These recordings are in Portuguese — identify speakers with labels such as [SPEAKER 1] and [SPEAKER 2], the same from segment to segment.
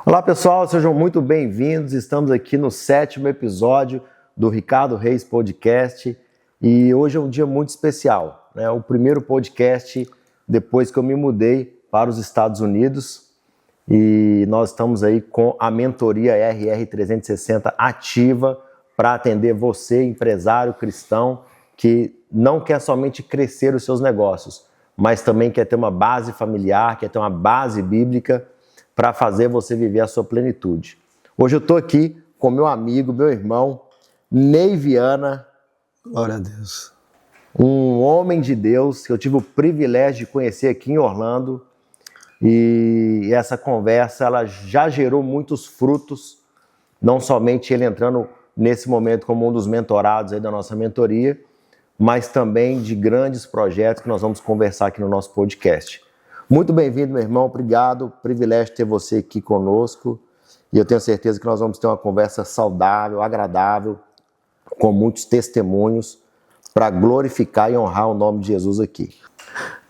[SPEAKER 1] Olá pessoal, sejam muito bem-vindos. Estamos aqui no 7º episódio do Ricardo Reis Podcast e hoje é um dia muito especial, né? O primeiro podcast depois que eu me mudei para os Estados Unidos e nós estamos aí com a mentoria RR360 ativa para atender você, empresário cristão, que não quer somente crescer os seus negócios, mas também quer ter uma base familiar, quer ter uma base bíblica para fazer você viver a sua plenitude. Hoje eu estou aqui com meu amigo, meu irmão, Ney Viana.
[SPEAKER 2] Glória a Deus.
[SPEAKER 1] Um homem de Deus que eu tive o privilégio de conhecer aqui em Orlando. E essa conversa ela já gerou muitos frutos, não somente ele entrando nesse momento como um dos mentorados aí da nossa mentoria, mas também de grandes projetos que nós vamos conversar aqui no nosso podcast. Muito bem-vindo, meu irmão, obrigado, privilégio ter você aqui conosco e eu tenho certeza que nós vamos ter uma conversa saudável, agradável, com muitos testemunhos para glorificar e honrar o nome de Jesus aqui.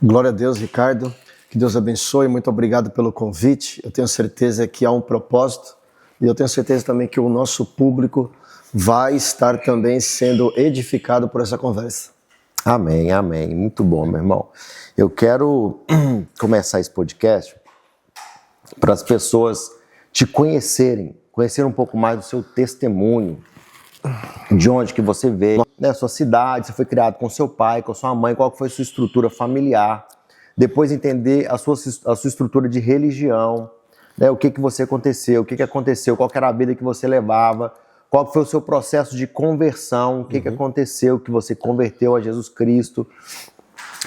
[SPEAKER 2] Glória a Deus, Ricardo, que Deus abençoe, muito obrigado pelo convite, eu tenho certeza que há um propósito e eu tenho certeza também que o nosso público vai estar também sendo edificado por essa conversa.
[SPEAKER 1] Amém, amém, muito bom, meu irmão. Eu quero começar esse podcast para as pessoas te conhecerem, conhecer um pouco mais do seu testemunho, de onde que você veio, né, sua cidade, você foi criado com seu pai, com sua mãe, qual foi a sua estrutura familiar, depois entender a sua estrutura de religião, né, o que você aconteceu, o que aconteceu, qual que era a vida que você levava, qual foi o seu processo de conversão, o que aconteceu, que você converteu a Jesus Cristo.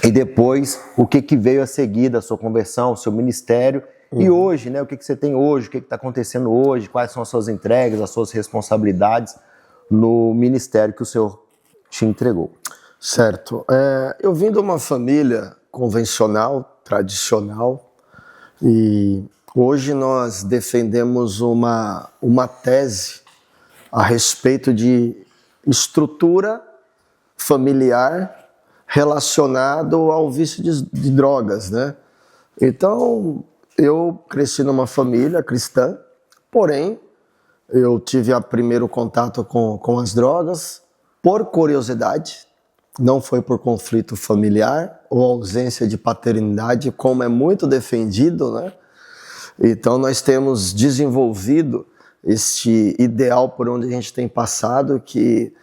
[SPEAKER 1] E depois, o que veio a seguir da sua conversão, o seu ministério. E hoje, né, o que você tem hoje, o que está acontecendo hoje, quais são as suas entregas, as suas responsabilidades no ministério que o Senhor te entregou.
[SPEAKER 2] Certo. Eu vim de uma família convencional, tradicional, e hoje nós defendemos uma tese a respeito de estrutura familiar relacionado ao vício de drogas, né? Então, eu cresci numa família cristã, porém, eu tive o primeiro contato com as drogas por curiosidade, não foi por conflito familiar ou ausência de paternidade, como é muito defendido, né? Então, nós temos desenvolvido este ideal por onde a gente tem passado, que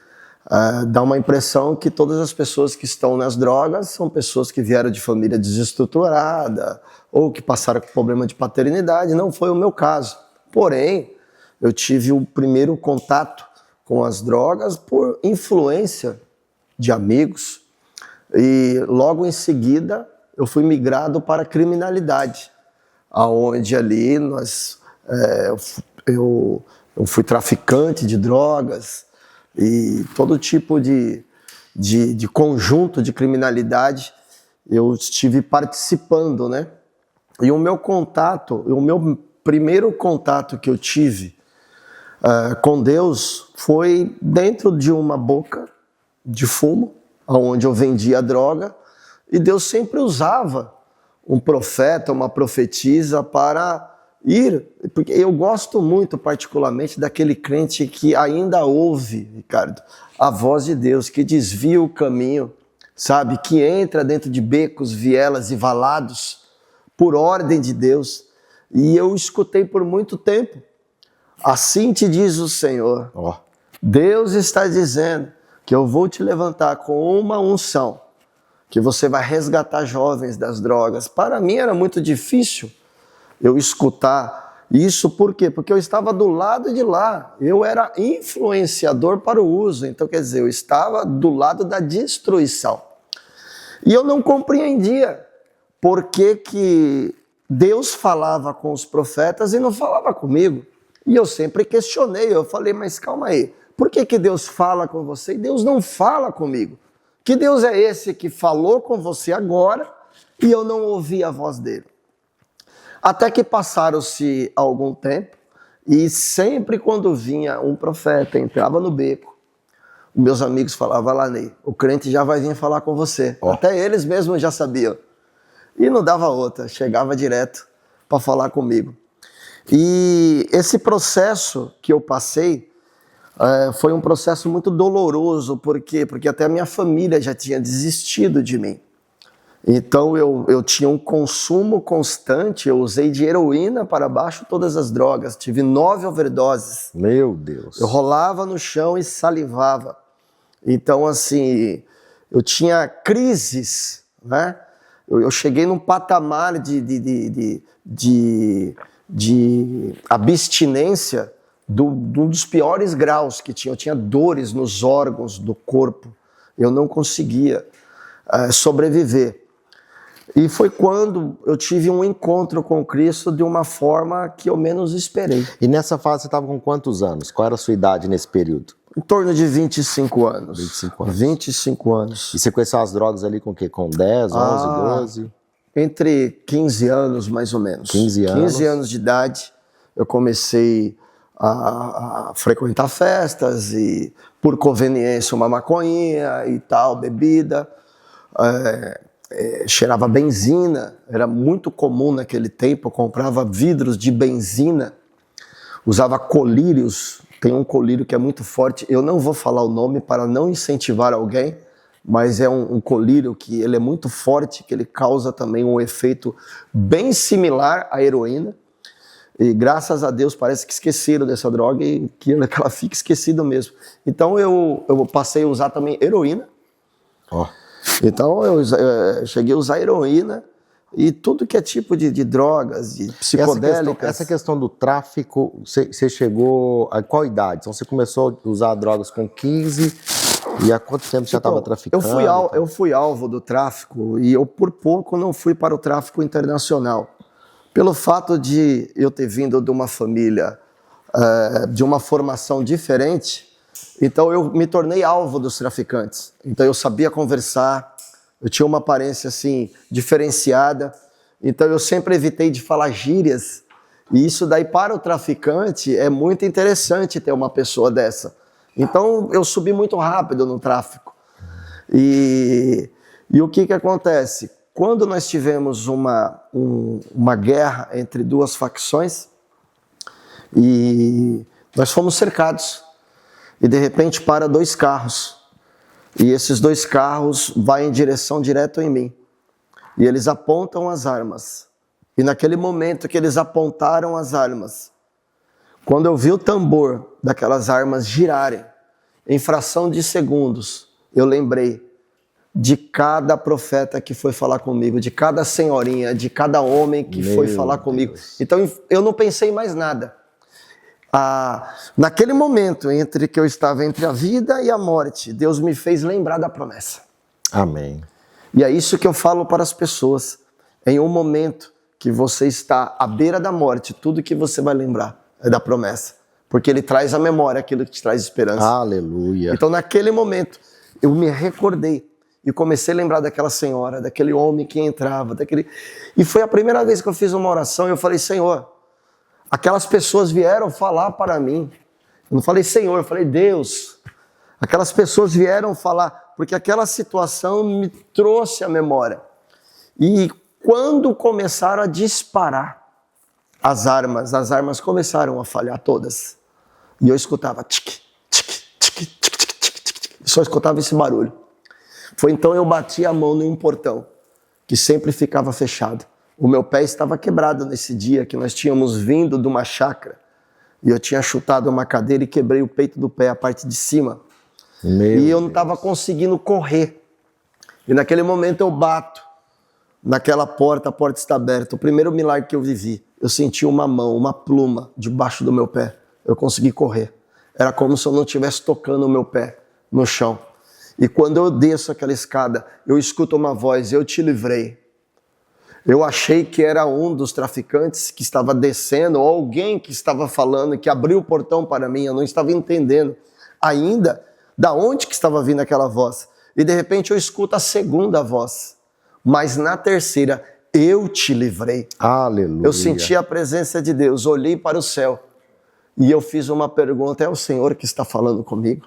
[SPEAKER 2] dá uma impressão que todas as pessoas que estão nas drogas são pessoas que vieram de família desestruturada ou que passaram por problema de paternidade. Não foi o meu caso. Porém, eu tive o primeiro contato com as drogas por influência de amigos e logo em seguida eu fui migrado para a criminalidade, aonde ali eu fui traficante de drogas e todo tipo de conjunto de criminalidade eu estive participando, né? E o meu primeiro contato que eu tive com Deus foi dentro de uma boca de fumo, onde eu vendia droga, e Deus sempre usava um profeta, uma profetisa para ir, porque eu gosto muito particularmente daquele crente que ainda ouve, Ricardo, a voz de Deus, que desvia o caminho, sabe, que entra dentro de becos, vielas e valados, por ordem de Deus, e eu escutei por muito tempo, assim te diz o Senhor, Deus está dizendo que eu vou te levantar com uma unção, que você vai resgatar jovens das drogas. Para mim era muito difícil eu escutar isso, por quê? Porque eu estava do lado de lá, eu era influenciador para o uso, então quer dizer, eu estava do lado da destruição. E eu não compreendia por que Deus falava com os profetas e não falava comigo. E eu sempre questionei, eu falei, mas calma aí, por que Deus fala com você e Deus não fala comigo? Que Deus é esse que falou com você agora e eu não ouvi a voz dele? Até que passaram-se algum tempo e sempre quando vinha um profeta, entrava no beco, meus amigos falavam, lá Ney, o crente já vai vir falar com você. Até eles mesmos já sabiam. E não dava outra, chegava direto para falar comigo. E esse processo que eu passei foi um processo muito doloroso. Por quê? Porque até a minha família já tinha desistido de mim. Então eu tinha um consumo constante, eu usei de heroína para baixo todas as drogas, tive 9 overdoses.
[SPEAKER 1] Meu Deus.
[SPEAKER 2] Eu rolava no chão e salivava. Então, assim, eu tinha crises, né? Eu cheguei num patamar de abstinência de um dos piores graus que tinha. Eu tinha dores nos órgãos do corpo, eu não conseguia sobreviver. E foi quando eu tive um encontro com Cristo de uma forma que eu menos esperei.
[SPEAKER 1] E nessa fase você estava com quantos anos? Qual era a sua idade nesse período?
[SPEAKER 2] Em torno de 25 anos.
[SPEAKER 1] 25 anos.
[SPEAKER 2] 25 anos.
[SPEAKER 1] E você conheceu as drogas ali com o quê? Com 10, 11, 12?
[SPEAKER 2] Entre 15 anos, mais ou menos.
[SPEAKER 1] 15 anos.
[SPEAKER 2] 15 anos de idade, eu comecei a frequentar festas e, por conveniência, uma maconhinha e tal, bebida. Cheirava benzina, era muito comum naquele tempo, eu comprava vidros de benzina, usava colírios, tem um colírio que é muito forte, eu não vou falar o nome para não incentivar alguém, mas é um colírio que ele é muito forte, que ele causa também um efeito bem similar à heroína, e graças a Deus parece que esqueceram dessa droga e que ela fica esquecida mesmo. Então eu passei a usar também heroína. Então eu cheguei a usar heroína e tudo que é tipo de drogas, de psicodélicas.
[SPEAKER 1] Essa questão do tráfico, você chegou a qual idade? Então você começou a usar drogas com 15 e há quanto tempo você já estava traficando?
[SPEAKER 2] Eu fui alvo do tráfico e eu por pouco não fui para o tráfico internacional. Pelo fato de eu ter vindo de uma família, de uma formação diferente, então eu me tornei alvo dos traficantes. Então eu sabia conversar, eu tinha uma aparência assim diferenciada. Então eu sempre evitei de falar gírias. E isso daí para o traficante é muito interessante ter uma pessoa dessa. Então eu subi muito rápido no tráfico. E o que acontece? Quando nós tivemos uma guerra entre duas facções e nós fomos cercados. E de repente para 2 carros. E esses 2 carros vão em direção direto em mim. E eles apontam as armas. E naquele momento que eles apontaram as armas, quando eu vi o tambor daquelas armas girarem, em fração de segundos, eu lembrei de cada profeta que foi falar comigo, de cada senhorinha, de cada homem que foi falar comigo. Então eu não pensei em mais nada. Naquele momento entre que eu estava entre a vida e a morte, Deus me fez lembrar da promessa.
[SPEAKER 1] Amém.
[SPEAKER 2] E é isso que eu falo para as pessoas. Em um momento que você está à beira da morte, tudo que você vai lembrar é da promessa. Porque Ele traz à memória aquilo que te traz esperança.
[SPEAKER 1] Aleluia.
[SPEAKER 2] Então naquele momento eu me recordei e comecei a lembrar daquela senhora, daquele homem que entrava, E foi a primeira vez que eu fiz uma oração e eu falei, Senhor, aquelas pessoas vieram falar para mim. Eu não falei Senhor, eu falei Deus. Aquelas pessoas vieram falar, porque aquela situação me trouxe à memória. E quando começaram a disparar as armas começaram a falhar todas. E eu escutava tique, tique, tique, tique, tique, tique, tique. Só escutava esse barulho. Foi então eu bati a mão em um portão, que sempre ficava fechado. O meu pé estava quebrado nesse dia que nós tínhamos vindo de uma chácara e eu tinha chutado uma cadeira e quebrei o peito do pé, a parte de cima. E eu não estava conseguindo correr. E naquele momento eu bato naquela porta, a porta está aberta. O primeiro milagre que eu vivi, eu senti uma mão, uma pluma debaixo do meu pé. Eu consegui correr. Era como se eu não estivesse tocando o meu pé no chão. E quando eu desço aquela escada, eu escuto uma voz, eu te livrei. Eu achei que era um dos traficantes que estava descendo, ou alguém que estava falando, que abriu o portão para mim. Eu não estava entendendo ainda da onde que estava vindo aquela voz. E de repente eu escuto a segunda voz. Mas na terceira, eu te livrei.
[SPEAKER 1] Aleluia.
[SPEAKER 2] Eu senti a presença de Deus, olhei para o céu. E eu fiz uma pergunta, é o Senhor que está falando comigo?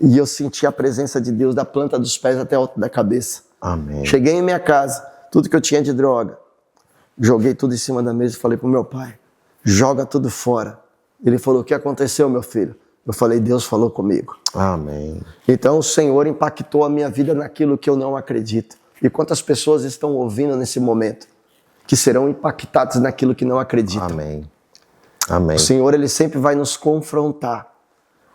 [SPEAKER 2] E eu senti a presença de Deus da planta dos pés até a alta da cabeça.
[SPEAKER 1] Amém.
[SPEAKER 2] Cheguei em minha casa. Tudo que eu tinha de droga, joguei tudo em cima da mesa e falei pro meu pai, joga tudo fora. Ele falou, o que aconteceu, meu filho? Eu falei, Deus falou comigo.
[SPEAKER 1] Amém.
[SPEAKER 2] Então o Senhor impactou a minha vida naquilo que eu não acredito. E quantas pessoas estão ouvindo nesse momento que serão impactadas naquilo que não acreditam?
[SPEAKER 1] Amém. Amém.
[SPEAKER 2] O Senhor, Ele sempre vai nos confrontar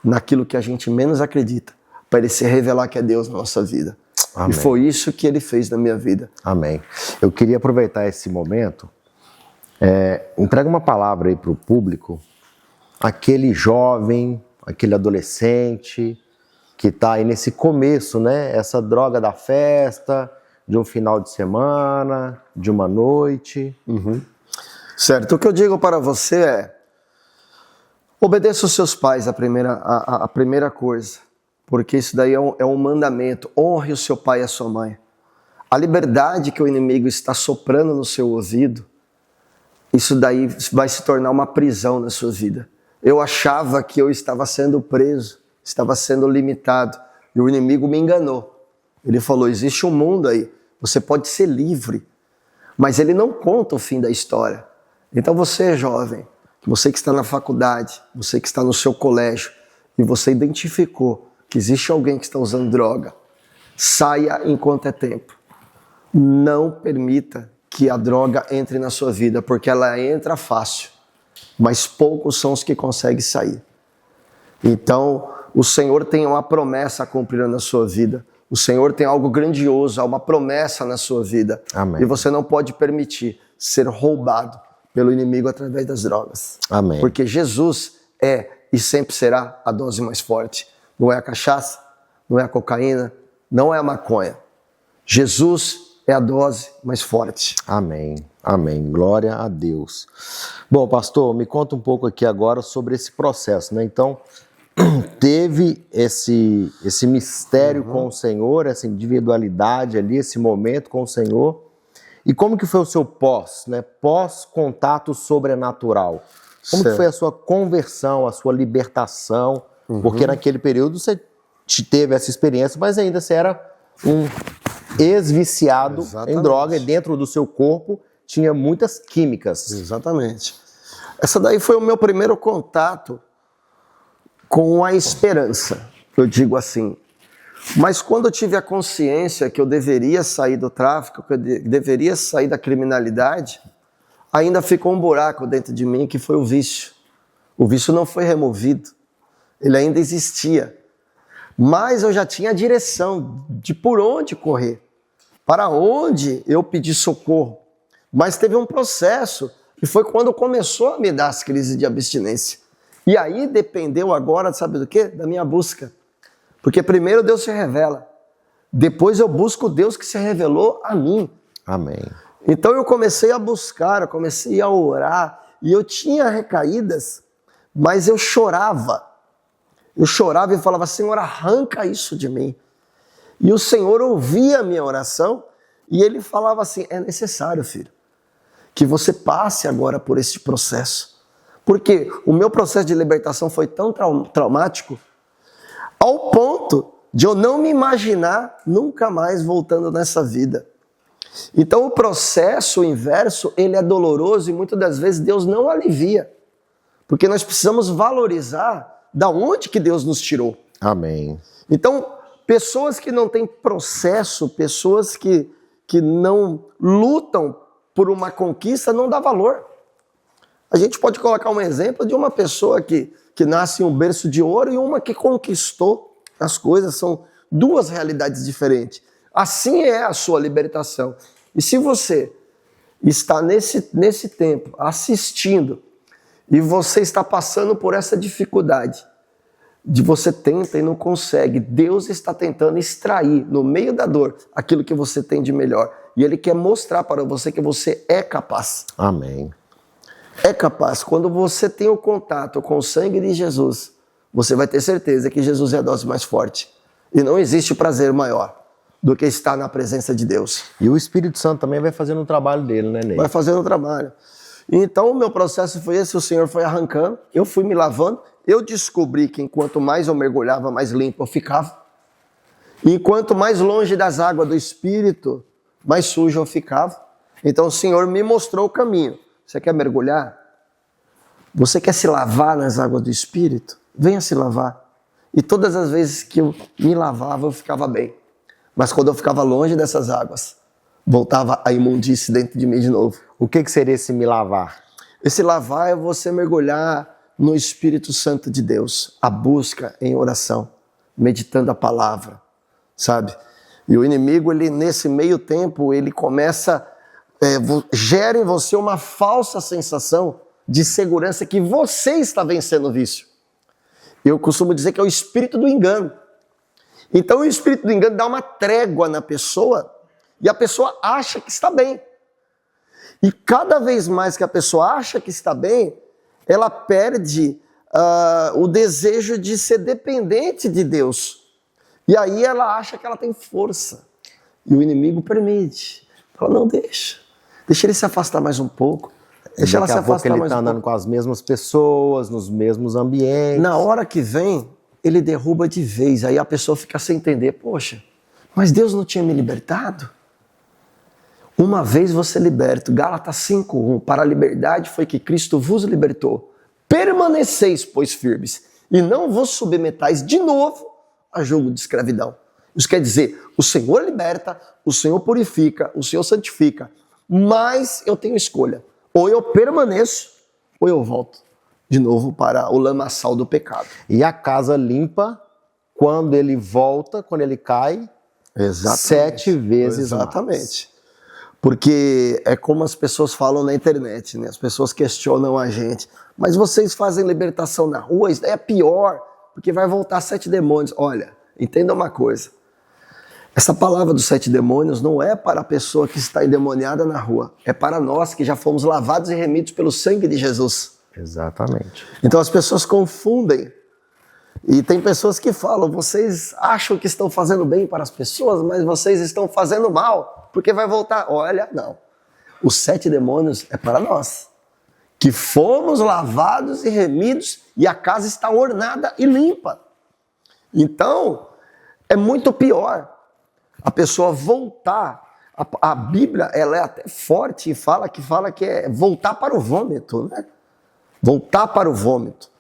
[SPEAKER 2] naquilo que a gente menos acredita, para Ele se revelar que é Deus na nossa vida.
[SPEAKER 1] Amém.
[SPEAKER 2] E foi isso que Ele fez na minha vida.
[SPEAKER 1] Amém. Eu queria aproveitar esse momento, entrega uma palavra aí para o público, aquele jovem, aquele adolescente que está aí nesse começo, né? Essa droga da festa, de um final de semana, de uma noite.
[SPEAKER 2] Certo, o que eu digo para você é, obedeça os seus pais, a primeira coisa, porque isso daí é um mandamento, honre o seu pai e a sua mãe. A liberdade que o inimigo está soprando no seu ouvido, isso daí vai se tornar uma prisão na sua vida. Eu achava que eu estava sendo preso, estava sendo limitado, e o inimigo me enganou. Ele falou, existe um mundo aí, você pode ser livre, mas ele não conta o fim da história. Então você, jovem, você que está na faculdade, você que está no seu colégio, e você identificou que existe alguém que está usando droga, saia enquanto é tempo. Não permita que a droga entre na sua vida, porque ela entra fácil, mas poucos são os que conseguem sair. Então, o Senhor tem uma promessa a cumprir na sua vida. O Senhor tem algo grandioso, há uma promessa na sua vida.
[SPEAKER 1] Amém.
[SPEAKER 2] E você não pode permitir ser roubado pelo inimigo através das drogas.
[SPEAKER 1] Amém.
[SPEAKER 2] Porque Jesus é e sempre será a dose mais forte. Não é a cachaça, não é a cocaína, não é a maconha. Jesus é a dose mais forte.
[SPEAKER 1] Amém. Amém. Glória a Deus. Bom, pastor, me conta um pouco aqui agora sobre esse processo, né? Então, teve esse mistério com o Senhor, essa individualidade ali, esse momento com o Senhor. E como que foi o seu pós, né? Pós-contato sobrenatural? Como que foi a sua conversão, a sua libertação? Porque naquele período você teve essa experiência, mas ainda você era um ex-viciado em droga, e dentro do seu corpo tinha muitas químicas.
[SPEAKER 2] Exatamente. Essa daí foi o meu primeiro contato com a esperança, eu digo assim. Mas quando eu tive a consciência que eu deveria sair do tráfico, que eu deveria sair da criminalidade, ainda ficou um buraco dentro de mim que foi o vício. O vício não foi removido, ele ainda existia. Mas eu já tinha a direção de por onde correr, para onde eu pedir socorro. Mas teve um processo, e foi quando começou a me dar as crises de abstinência. E aí dependeu agora, sabe do quê? Da minha busca. Porque primeiro Deus se revela, depois eu busco Deus que se revelou a mim.
[SPEAKER 1] Amém.
[SPEAKER 2] Então eu comecei a buscar, eu comecei a orar, e eu tinha recaídas, mas eu chorava. Eu chorava e falava, Senhor, arranca isso de mim. E o Senhor ouvia a minha oração, e Ele falava assim, é necessário, filho, que você passe agora por esse processo. Porque o meu processo de libertação foi tão traumático, ao ponto de eu não me imaginar nunca mais voltando nessa vida. Então o processo inverso, ele é doloroso e muitas das vezes Deus não alivia. Porque nós precisamos valorizar da onde que Deus nos tirou.
[SPEAKER 1] Amém.
[SPEAKER 2] Então, pessoas que não têm processo, pessoas que não lutam por uma conquista, não dá valor. A gente pode colocar um exemplo de uma pessoa que nasce em um berço de ouro e uma que conquistou as coisas. São duas realidades diferentes. Assim é a sua libertação. E se você está nesse tempo assistindo e você está passando por essa dificuldade, de você tenta e não consegue, Deus está tentando extrair no meio da dor aquilo que você tem de melhor. E Ele quer mostrar para você que você é capaz.
[SPEAKER 1] Amém.
[SPEAKER 2] É capaz. Quando você tem o contato com o sangue de Jesus, você vai ter certeza que Jesus é a dose mais forte. E não existe prazer maior do que estar na presença de Deus.
[SPEAKER 1] E o Espírito Santo também vai fazendo o trabalho dele, né, Ney?
[SPEAKER 2] Vai fazendo o trabalho. Então o meu processo foi esse, o Senhor foi arrancando, eu fui me lavando, eu descobri que enquanto mais eu mergulhava, mais limpo eu ficava. E enquanto mais longe das águas do Espírito, mais sujo eu ficava. Então o Senhor me mostrou o caminho. Você quer mergulhar? Você quer se lavar nas águas do Espírito? Venha se lavar. E todas as vezes que eu me lavava, eu ficava bem. Mas quando eu ficava longe dessas águas, voltava a imundície dentro de mim de novo.
[SPEAKER 1] O que seria esse me lavar?
[SPEAKER 2] Esse lavar é você mergulhar no Espírito Santo de Deus, a busca em oração, meditando a palavra, sabe? E o inimigo, ele nesse meio tempo, ele começa, gera em você uma falsa sensação de segurança que você está vencendo o vício. Eu costumo dizer que é o espírito do engano. Então o espírito do engano dá uma trégua na pessoa e a pessoa acha que está bem. E cada vez mais que a pessoa acha que está bem, ela perde o desejo de ser dependente de Deus. E aí ela acha que ela tem força. E o inimigo permite. Fala, não, deixa ele se afastar mais um pouco. Deixa ela se afastar mais um pouco.
[SPEAKER 1] Ele está andando com as mesmas pessoas, nos mesmos ambientes.
[SPEAKER 2] Na hora que vem, ele derruba de vez. Aí a pessoa fica sem entender. Poxa, mas Deus não tinha me libertado? Uma vez você liberto, Gálatas 5:1, para a liberdade foi que Cristo vos libertou. Permaneceis, pois, firmes, e não vos submetais de novo a julgo de escravidão. Isso quer dizer, o Senhor liberta, o Senhor purifica, o Senhor santifica, mas eu tenho escolha. Ou eu permaneço, ou eu volto de novo para o lamaçal do pecado.
[SPEAKER 1] E a casa limpa, quando ele volta, quando ele cai,
[SPEAKER 2] Exatamente.
[SPEAKER 1] 7 vezes
[SPEAKER 2] Exatamente.
[SPEAKER 1] mais.
[SPEAKER 2] Porque é como as pessoas falam na internet, né? As pessoas questionam a gente. Mas vocês fazem libertação na rua? Isso é pior, porque vai voltar 7 demônios. Olha, entenda uma coisa. Essa palavra dos 7 demônios não é para a pessoa que está endemoniada na rua. É para nós que já fomos lavados e remidos pelo sangue de Jesus.
[SPEAKER 1] Exatamente.
[SPEAKER 2] Então as pessoas confundem. E tem pessoas que falam, vocês acham que estão fazendo bem para as pessoas, mas vocês estão fazendo mal, porque vai voltar. Olha, não. Os 7 demônios é para nós, que fomos lavados e remidos e a casa está ornada e limpa. Então, é muito pior a pessoa voltar. A Bíblia, ela é até forte e fala que é voltar para o vômito, né? Voltar para o vômito.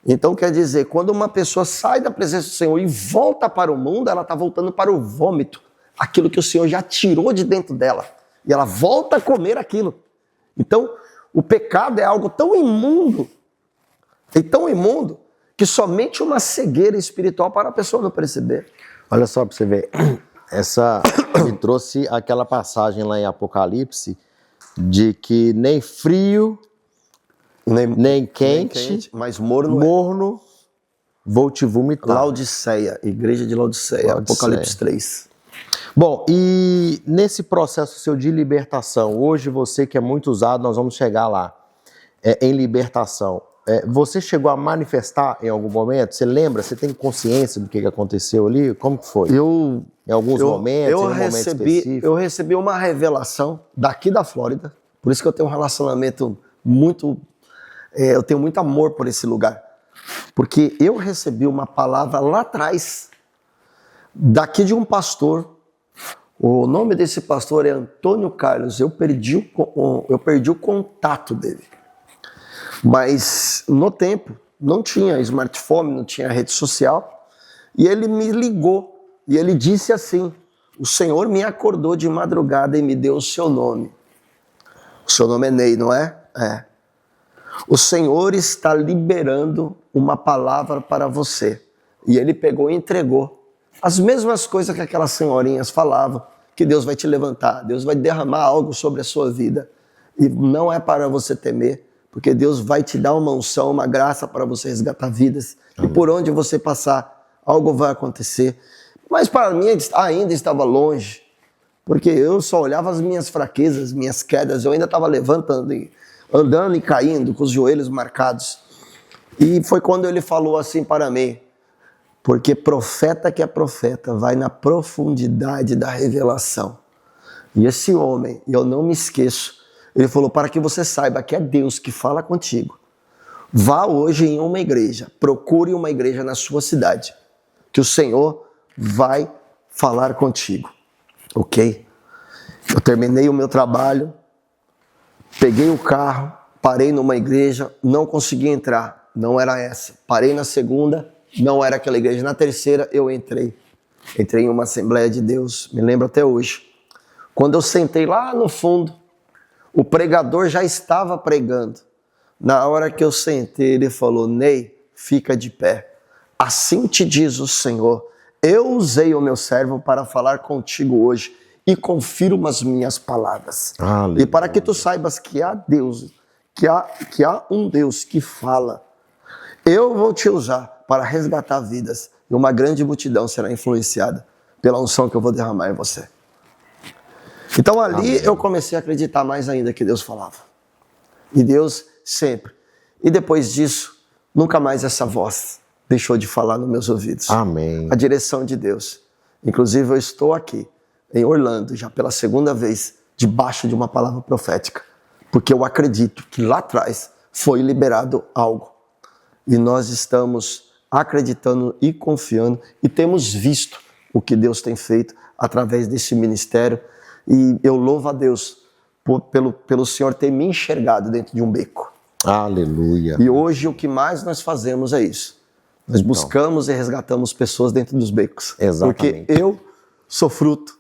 [SPEAKER 2] Então quer dizer, quando uma pessoa sai da presença do Senhor e volta para o mundo, ela está voltando para o vômito, aquilo que o Senhor já tirou de dentro dela, e ela volta a comer aquilo. Então o pecado é algo tão imundo, que somente uma cegueira espiritual para a pessoa não perceber.
[SPEAKER 1] Olha só para você ver, essa me trouxe aquela passagem lá em Apocalipse, de que nem frio, nem quente,
[SPEAKER 2] mas morno
[SPEAKER 1] vou te vomitar.
[SPEAKER 2] Laodiceia, igreja de Laodiceia, Apocalipse 3.
[SPEAKER 1] Bom, e nesse processo seu de libertação, hoje você que é muito usado, nós vamos chegar lá, em libertação, você chegou a manifestar em algum momento? Você lembra? Você tem consciência do que aconteceu ali? Como que foi? Em alguns momentos, em um momento específico?
[SPEAKER 2] Eu recebi uma revelação daqui da Flórida, por isso que eu tenho um relacionamento muito... eu tenho muito amor por esse lugar, porque eu recebi uma palavra lá atrás, daqui de um pastor. O nome desse pastor é Antônio Carlos. Eu perdi o contato dele, mas no tempo não tinha smartphone, não tinha rede social, e ele me ligou e ele disse assim: o Senhor me acordou de madrugada e me deu o seu nome. O seu nome é Ney, não é? É. O Senhor está liberando uma palavra para você. E ele pegou e entregou as mesmas coisas que aquelas senhorinhas falavam, que Deus vai te levantar, Deus vai derramar algo sobre a sua vida. E não é para você temer, porque Deus vai te dar uma unção, uma graça para você resgatar vidas. E por onde você passar, algo vai acontecer. Mas para mim ainda estava longe, porque eu só olhava as minhas fraquezas, minhas quedas, eu ainda estava levantando andando e caindo, com os joelhos marcados. E foi quando ele falou assim para mim: porque profeta que é profeta vai na profundidade da revelação. E esse homem, eu não me esqueço, ele falou: para que você saiba que é Deus que fala contigo, vá hoje em uma igreja, procure uma igreja na sua cidade, que o Senhor vai falar contigo. Ok? Eu terminei o meu trabalho, peguei o carro, Parei numa igreja, não consegui entrar, não era essa. Parei na segunda, não era aquela igreja. Na terceira eu entrei em uma Assembleia de Deus, me lembro até hoje. Quando eu sentei lá no fundo, o pregador já estava pregando. Na hora que eu sentei, ele falou: Ney, fica de pé. Assim te diz o Senhor, eu usei o meu servo para falar contigo hoje e confirmo as minhas palavras.
[SPEAKER 1] Aleluia.
[SPEAKER 2] E para que tu saibas que há Deus, que há um Deus que fala, eu vou te usar para resgatar vidas e uma grande multidão será influenciada pela unção que eu vou derramar em você. Então ali eu comecei a acreditar mais ainda que Deus falava. E Deus sempre. E depois disso, nunca mais essa voz deixou de falar nos meus ouvidos.
[SPEAKER 1] Amém.
[SPEAKER 2] A direção de Deus. Inclusive eu estou aqui em Orlando já pela segunda vez debaixo de uma palavra profética. Porque eu acredito que lá atrás foi liberado algo. E nós estamos acreditando e confiando e temos visto o que Deus tem feito através desse ministério. E eu louvo a Deus pelo Senhor ter me enxergado dentro de um beco.
[SPEAKER 1] Aleluia.
[SPEAKER 2] E hoje o que mais nós fazemos é isso. Nós buscamos e resgatamos pessoas dentro dos becos.
[SPEAKER 1] Exatamente.
[SPEAKER 2] Porque eu sou fruto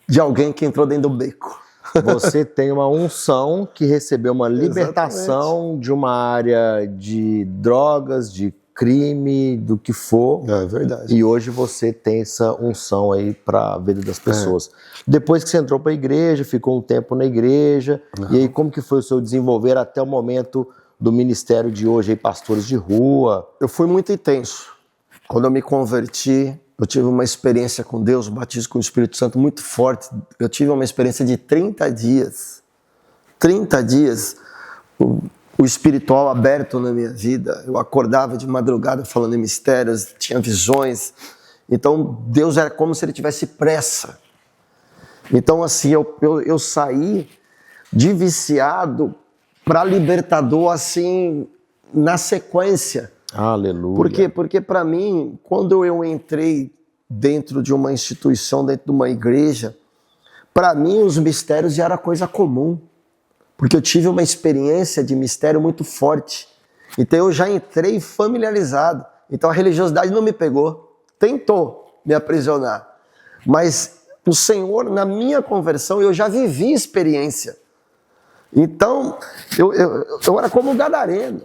[SPEAKER 2] de alguém que entrou dentro do beco.
[SPEAKER 1] Você tem uma unção que recebeu uma libertação de uma área de drogas, de crime, do que for.
[SPEAKER 2] É verdade.
[SPEAKER 1] E hoje você tem essa unção aí para a vida das pessoas. Depois que você entrou para a igreja, ficou um tempo na igreja, e aí como que foi o seu desenvolver até o momento do ministério de hoje, aí, pastores de rua?
[SPEAKER 2] Eu fui muito intenso. Quando eu me converti, eu tive uma experiência com Deus, um batismo com o Espírito Santo muito forte. Eu tive uma experiência de 30 dias. 30 dias, o espiritual aberto na minha vida. Eu acordava de madrugada falando em mistérios, tinha visões. Então, Deus era como se ele tivesse pressa. Então, assim, eu saí de viciado para libertador, assim, na sequência.
[SPEAKER 1] Aleluia.
[SPEAKER 2] Por quê? Porque para mim, quando eu entrei dentro de uma instituição, dentro de uma igreja, para mim os mistérios já era coisa comum. Porque eu tive uma experiência de mistério muito forte. Então eu já entrei familiarizado. Então a religiosidade não me pegou. Tentou me aprisionar. Mas o Senhor, na minha conversão, eu já vivi experiência. Então eu era como um gadareno.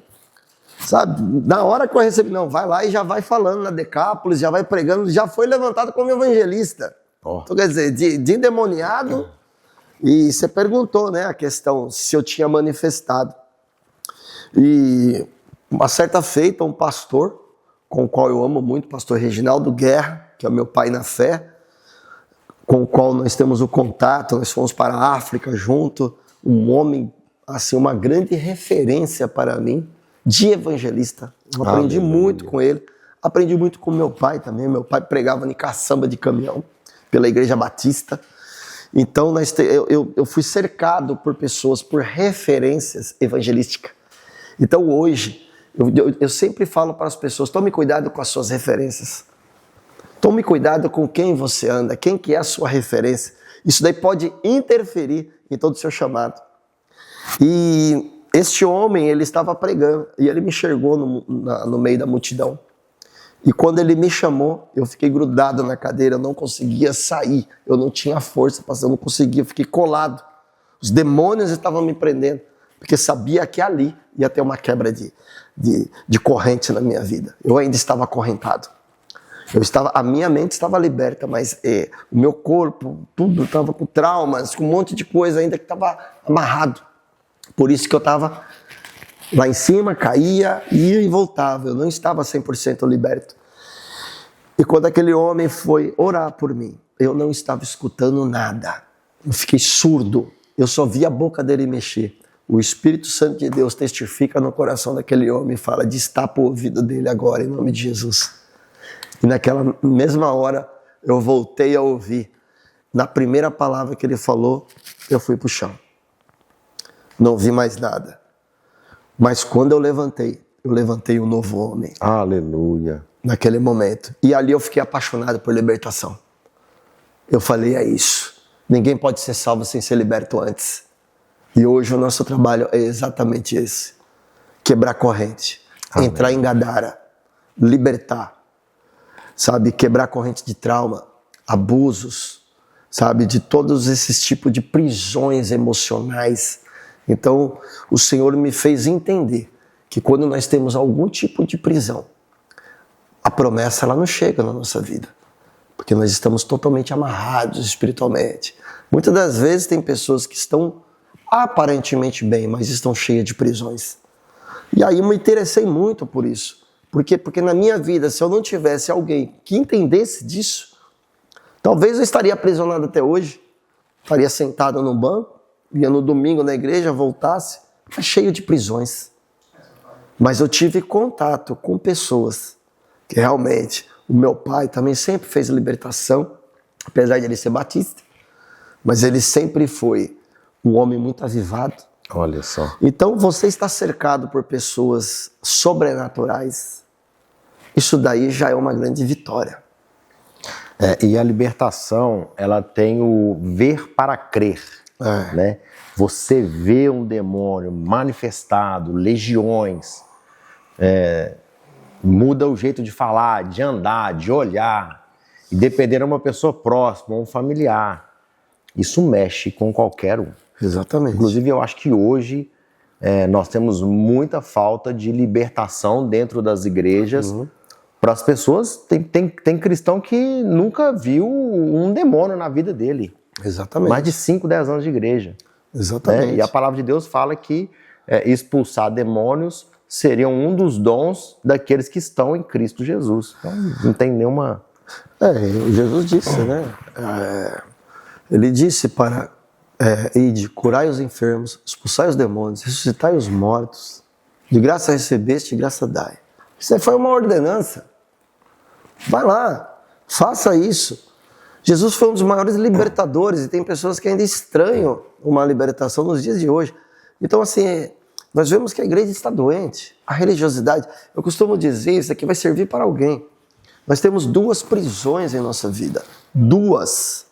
[SPEAKER 2] Sabe, na hora que eu recebi, não, vai lá e já vai falando na Decápolis, já vai pregando, já foi levantado como evangelista. Então, quer dizer, de endemoniado, e você perguntou, né, a questão se eu tinha manifestado. E uma certa feita, um pastor, com o qual eu amo muito, o pastor Reginaldo Guerra, que é o meu pai na fé, com o qual nós temos o contato, nós fomos para a África junto, um homem, assim, uma grande referência para mim, de evangelista. Eu aprendi muito com ele, aprendi muito com meu pai também. Meu pai pregava em caçamba de caminhão pela Igreja Batista. Então eu fui cercado por pessoas, por referências evangelísticas. Então hoje eu sempre falo para as pessoas: tome cuidado com as suas referências. Tome cuidado com quem você anda, quem que é a sua referência. Isso daí pode interferir em todo o seu chamado. E este homem, ele estava pregando e ele me enxergou no meio da multidão. E quando ele me chamou, eu fiquei grudado na cadeira, eu não conseguia sair, eu não tinha força, eu não conseguia, eu fiquei colado. Os demônios estavam me prendendo, porque sabia que ali ia ter uma quebra de corrente na minha vida. Eu ainda estava acorrentado. A minha mente estava liberta, mas o meu corpo, tudo estava com traumas, com um monte de coisa ainda que estava amarrado. Por isso que eu estava lá em cima, caía, ia e voltava. Eu não estava 100% liberto. E quando aquele homem foi orar por mim, eu não estava escutando nada. Eu fiquei surdo. Eu só vi a boca dele mexer. O Espírito Santo de Deus testifica no coração daquele homem e fala: destapa o ouvido dele agora, em nome de Jesus. E naquela mesma hora, eu voltei a ouvir. Na primeira palavra que ele falou, eu fui para o chão. Não vi mais nada. Mas quando eu levantei um novo homem.
[SPEAKER 1] Aleluia.
[SPEAKER 2] Naquele momento. E ali eu fiquei apaixonado por libertação. Eu falei: é isso. Ninguém pode ser salvo sem ser liberto antes. E hoje o nosso trabalho é exatamente esse. Quebrar corrente.
[SPEAKER 1] Amém.
[SPEAKER 2] Entrar em Gadara. Libertar. Sabe? Quebrar corrente de trauma. Abusos. Sabe? De todos esses tipos de prisões emocionais. Então, o Senhor me fez entender que quando nós temos algum tipo de prisão, a promessa ela não chega na nossa vida. Porque nós estamos totalmente amarrados espiritualmente. Muitas das vezes tem pessoas que estão aparentemente bem, mas estão cheias de prisões. E aí eu me interessei muito por isso. Por quê? Porque na minha vida, se eu não tivesse alguém que entendesse disso, talvez eu estaria aprisionado até hoje, estaria sentado no banco, ia no domingo na igreja, voltasse, cheio de prisões. Mas eu tive contato com pessoas que realmente, o meu pai também sempre fez libertação, apesar de ele ser batista, mas ele sempre foi um homem muito avivado.
[SPEAKER 1] Olha só.
[SPEAKER 2] Então você está cercado por pessoas sobrenaturais. Isso daí já é uma grande vitória.
[SPEAKER 1] E a libertação, ela tem o ver para crer. Né? Você vê um demônio manifestado, legiões, muda o jeito de falar, de andar, de olhar, e depender de uma pessoa próxima, um familiar. Isso mexe com qualquer um.
[SPEAKER 2] Exatamente.
[SPEAKER 1] Inclusive, eu acho que hoje nós temos muita falta de libertação dentro das igrejas para as pessoas. Tem cristão que nunca viu um demônio na vida dele.
[SPEAKER 2] Exatamente.
[SPEAKER 1] Mais de 5, 10 anos de igreja.
[SPEAKER 2] Exatamente.
[SPEAKER 1] E a palavra de Deus fala que expulsar demônios seriam um dos dons daqueles que estão em Cristo Jesus. Então, não tem nenhuma...
[SPEAKER 2] Jesus disse, né? Ele disse para ide, curai os enfermos, expulsai os demônios, ressuscitai os mortos. De graça recebeste, de graça dai. Isso foi uma ordenança. Vai lá, faça isso. Jesus foi um dos maiores libertadores e tem pessoas que ainda estranham uma libertação nos dias de hoje. Então, assim, nós vemos que a igreja está doente. A religiosidade, eu costumo dizer, isso aqui vai servir para alguém. Nós temos 2 prisões em nossa vida. 2.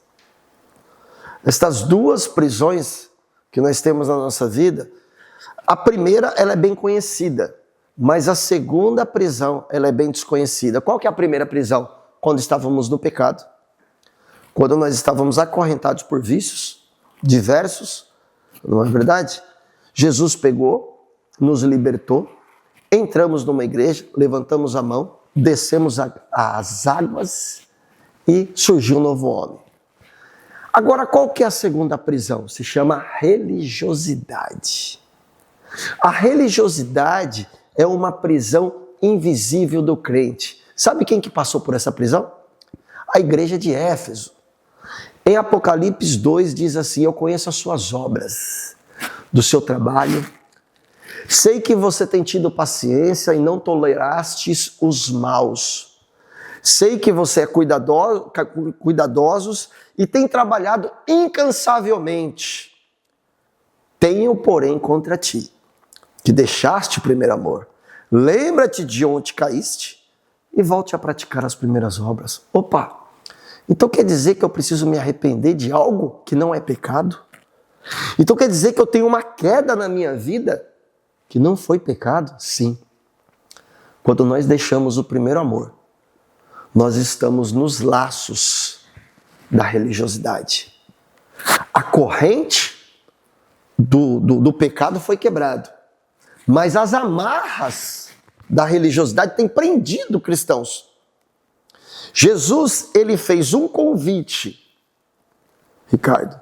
[SPEAKER 2] Estas 2 prisões que nós temos na nossa vida, a primeira ela é bem conhecida, mas a segunda prisão ela é bem desconhecida. Qual que é a primeira prisão? Quando estávamos no pecado. Quando nós estávamos acorrentados por vícios diversos, não é verdade? Jesus pegou, nos libertou, entramos numa igreja, levantamos a mão, descemos as águas e surgiu um novo homem. Agora, qual que é a segunda prisão? Se chama religiosidade. A religiosidade é uma prisão invisível do crente. Sabe quem que passou por essa prisão? A igreja de Éfeso. Em Apocalipse 2 diz assim: eu conheço as suas obras, do seu trabalho. Sei que você tem tido paciência e não tolerastes os maus. Sei que você é cuidadosos e tem trabalhado incansavelmente. Tenho, porém, contra ti, que deixaste o primeiro amor. Lembra-te de onde caíste e volte a praticar as primeiras obras. Opa! Então quer dizer que eu preciso me arrepender de algo que não é pecado? Então quer dizer que eu tenho uma queda na minha vida que não foi pecado? Sim. Quando nós deixamos o primeiro amor, nós estamos nos laços da religiosidade. A corrente do pecado foi quebrado, mas as amarras da religiosidade têm prendido cristãos. Jesus, ele fez um convite, Ricardo.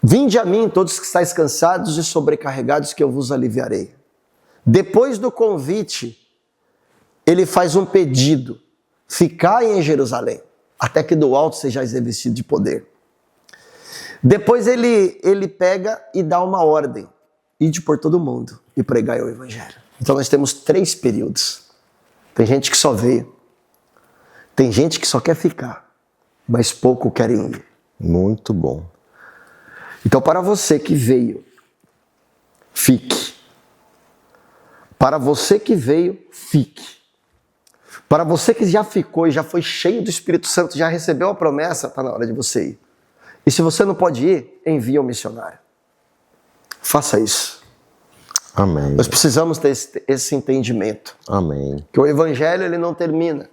[SPEAKER 2] Vinde a mim, todos que estáis cansados e sobrecarregados, que eu vos aliviarei. Depois do convite, ele faz um pedido: ficai em Jerusalém, até que do alto sejais revestidos de poder. Depois ele pega e dá uma ordem: ide por todo mundo e pregai o evangelho. Então nós temos 3 períodos. Tem gente que só veio, tem gente que só quer ficar, mas pouco querem ir.
[SPEAKER 1] Muito bom.
[SPEAKER 2] Então, para você que veio, fique. Para você que veio, fique. Para você que já ficou e já foi cheio do Espírito Santo, já recebeu a promessa, está na hora de você ir. E se você não pode ir, envia um missionário. Faça isso.
[SPEAKER 1] Amém.
[SPEAKER 2] Nós precisamos ter esse entendimento.
[SPEAKER 1] Amém.
[SPEAKER 2] Que o evangelho ele não termina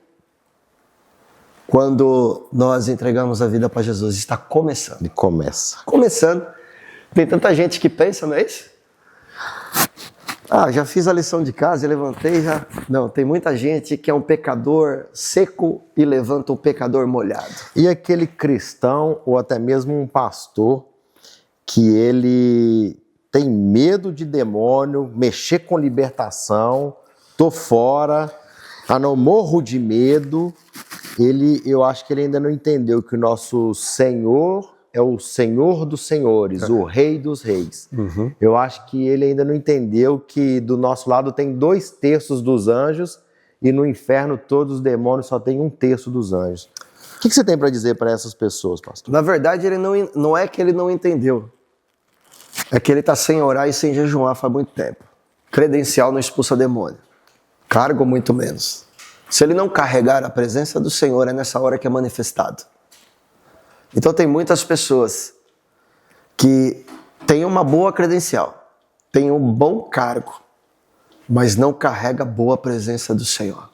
[SPEAKER 2] quando nós entregamos a vida para Jesus. Está começando.
[SPEAKER 1] Ele começa.
[SPEAKER 2] Começando. Tem tanta gente que pensa, não é isso? Já fiz a lição de casa e levantei já. Não, tem muita gente que é um pecador seco e levanta um pecador molhado.
[SPEAKER 1] E aquele cristão ou até mesmo um pastor que ele tem medo de demônio, mexer com libertação, tô fora, não morro de medo, eu acho que ele ainda não entendeu que o nosso Senhor é o Senhor dos senhores, o Rei dos reis.
[SPEAKER 2] Uhum.
[SPEAKER 1] Eu acho que ele ainda não entendeu que do nosso lado tem 2/3 dos anjos e no inferno todos os demônios só tem 1/3 dos anjos. O que você tem para dizer para essas pessoas, pastor?
[SPEAKER 2] Na verdade, ele não é que ele não entendeu. É que ele está sem orar e sem jejuar faz muito tempo. Credencial não expulsa demônio. Cargo muito menos. Se ele não carregar a presença do Senhor, é nessa hora que é manifestado. Então tem muitas pessoas que têm uma boa credencial, têm um bom cargo, mas não carrega a boa presença do Senhor.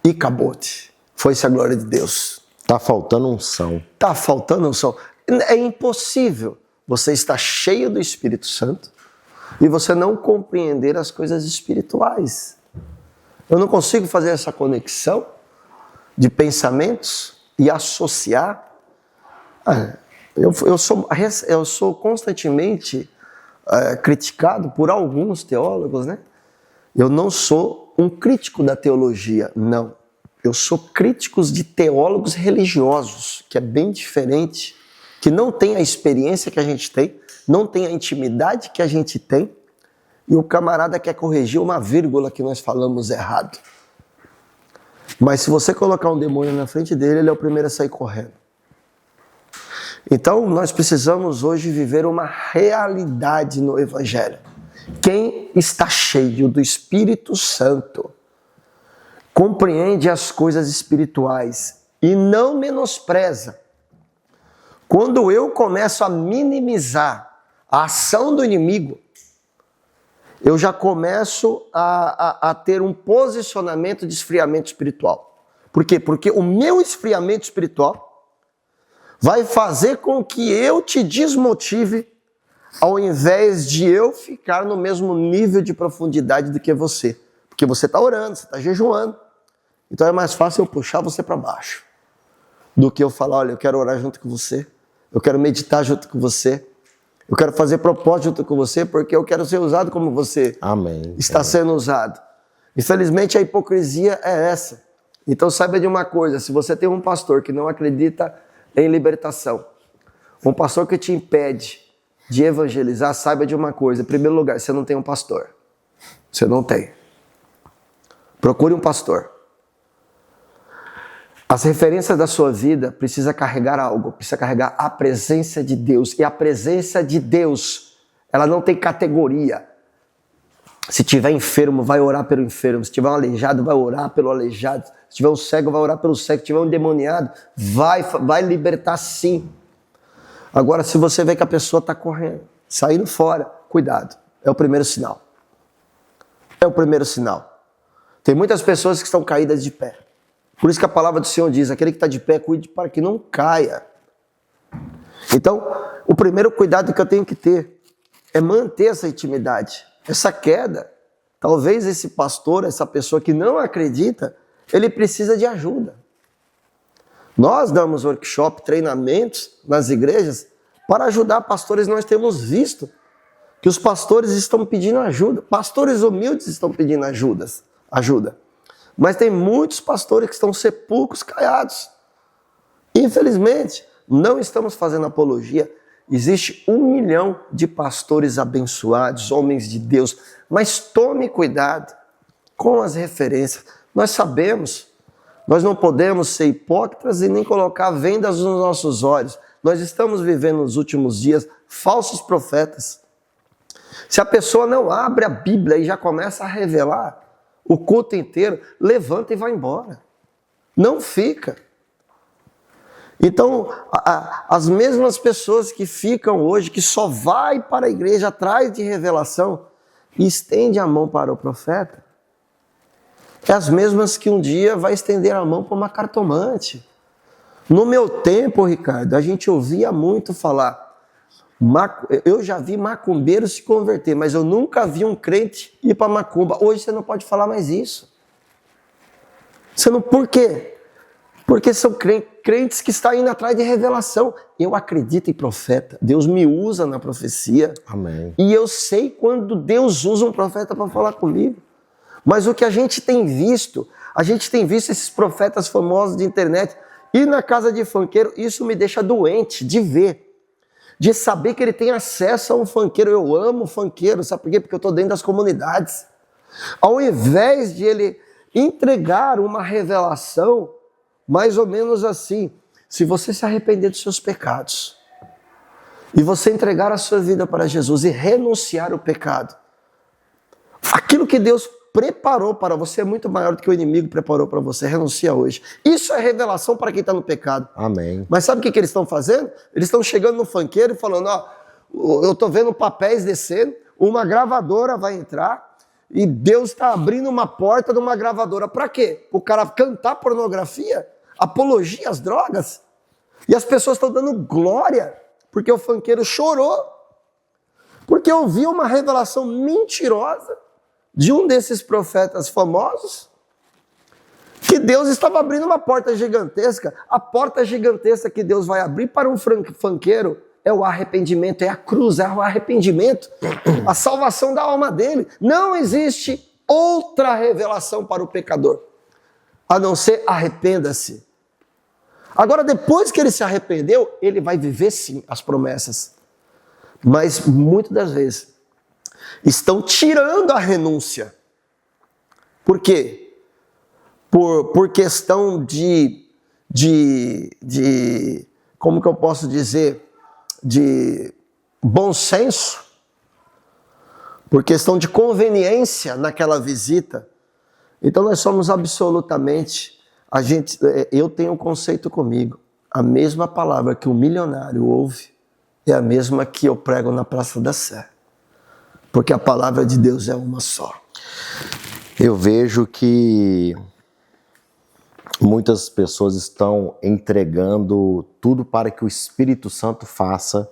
[SPEAKER 2] E acabou-te. Foi-se a glória de Deus.
[SPEAKER 1] Tá faltando unção.
[SPEAKER 2] Tá faltando unção. É impossível você estar cheio do Espírito Santo e você não compreender as coisas espirituais. Eu não consigo fazer essa conexão de pensamentos e associar. Eu sou constantemente criticado por alguns teólogos, né? Eu não sou um crítico da teologia, não. Eu sou crítico de teólogos religiosos, que é bem diferente, que não tem a experiência que a gente tem, não tem a intimidade que a gente tem, e o camarada quer corrigir uma vírgula que nós falamos errado. Mas se você colocar um demônio na frente dele, ele é o primeiro a sair correndo. Então, nós precisamos hoje viver uma realidade no Evangelho. Quem está cheio do Espírito Santo compreende as coisas espirituais e não menospreza. Quando eu começo a minimizar a ação do inimigo, eu já começo a ter um posicionamento de esfriamento espiritual. Por quê? Porque o meu esfriamento espiritual vai fazer com que eu te desmotive ao invés de eu ficar no mesmo nível de profundidade do que você. Porque você está orando, você está jejuando. Então é mais fácil eu puxar você para baixo do que eu falar, olha, eu quero orar junto com você, eu quero meditar junto com você, eu quero fazer propósito junto com você, porque eu quero ser usado como você está sendo usado. Infelizmente a hipocrisia é essa. Então saiba de uma coisa, se você tem um pastor que não acredita em libertação, um pastor que te impede de evangelizar, saiba de uma coisa, em primeiro lugar, você não tem um pastor. Você não tem. Procure um pastor. As referências da sua vida precisam carregar algo, precisa carregar a presença de Deus. E a presença de Deus, ela não tem categoria. Se tiver enfermo, vai orar pelo enfermo. Se tiver um aleijado, vai orar pelo aleijado. Se tiver um cego, vai orar pelo cego. Se tiver um endemoniado, vai libertar sim. Agora, se você vê que a pessoa está correndo, saindo fora, cuidado. É o primeiro sinal. É o primeiro sinal. Tem muitas pessoas que estão caídas de pé. Por isso que a palavra do Senhor diz, aquele que está de pé, cuide para que não caia. Então, o primeiro cuidado que eu tenho que ter é manter essa intimidade. Essa queda, talvez esse pastor, essa pessoa que não acredita, ele precisa de ajuda. Nós damos workshop, treinamentos nas igrejas para ajudar pastores. Nós temos visto que os pastores estão pedindo ajuda. Pastores humildes estão pedindo ajuda. Mas tem muitos pastores que estão sepulcros caiados. Infelizmente, não estamos fazendo apologia. Existe 1 milhão de pastores abençoados, homens de Deus. Mas tome cuidado com as referências. Nós sabemos, nós não podemos ser hipócritas e nem colocar vendas nos nossos olhos. Nós estamos vivendo nos últimos dias falsos profetas. Se a pessoa não abre a Bíblia e já começa a revelar o culto inteiro, levanta e vai embora. Não fica. Então, as mesmas pessoas que ficam hoje, que só vai para a igreja atrás de revelação e estende a mão para o profeta, é as mesmas que um dia vai estender a mão para uma cartomante. No meu tempo, Ricardo, a gente ouvia muito falar, eu já vi macumbeiro se converter, mas eu nunca vi um crente ir para macumba. Hoje você não pode falar mais isso. Por quê? Porque são crentes que estão indo atrás de revelação. Eu acredito em profeta. Deus me usa na profecia.
[SPEAKER 1] Amém.
[SPEAKER 2] E eu sei quando Deus usa um profeta para falar comigo. Mas o que a gente tem visto esses profetas famosos de internet ir na casa de funkeiro, isso me deixa doente de ver. De saber que ele tem acesso a um funkeiro. Eu amo funkeiro, sabe por quê? Porque eu estou dentro das comunidades. Ao invés de ele entregar uma revelação, mais ou menos assim, se você se arrepender dos seus pecados, e você entregar a sua vida para Jesus e renunciar ao pecado, aquilo que Deus preparou para você é muito maior do que o inimigo preparou para você. Renuncia hoje. Isso é revelação para quem está no pecado.
[SPEAKER 1] Amém.
[SPEAKER 2] Mas sabe o que eles estão fazendo? Eles estão chegando no funkeiro e falando, eu estou vendo papéis descendo, uma gravadora vai entrar e Deus está abrindo uma porta de uma gravadora. Para quê? O cara cantar pornografia, apologia às drogas. E as pessoas estão dando glória porque o funkeiro chorou, porque ouviu uma revelação mentirosa de um desses profetas famosos, que Deus estava abrindo uma porta gigantesca. A porta gigantesca que Deus vai abrir para um funkeiro é o arrependimento, é a cruz, é o arrependimento, a salvação da alma dele. Não existe outra revelação para o pecador, a não ser arrependa-se. Agora, depois que ele se arrependeu, ele vai viver sim as promessas. Mas, muitas das vezes, estão tirando a renúncia. Por quê? Por questão de como que eu posso dizer, de bom senso, por questão de conveniência naquela visita. Então nós somos absolutamente, eu tenho um conceito comigo, a mesma palavra que o milionário ouve é a mesma que eu prego na Praça da Sé. Porque a palavra de Deus é uma só.
[SPEAKER 1] Eu vejo que muitas pessoas estão entregando tudo para que o Espírito Santo faça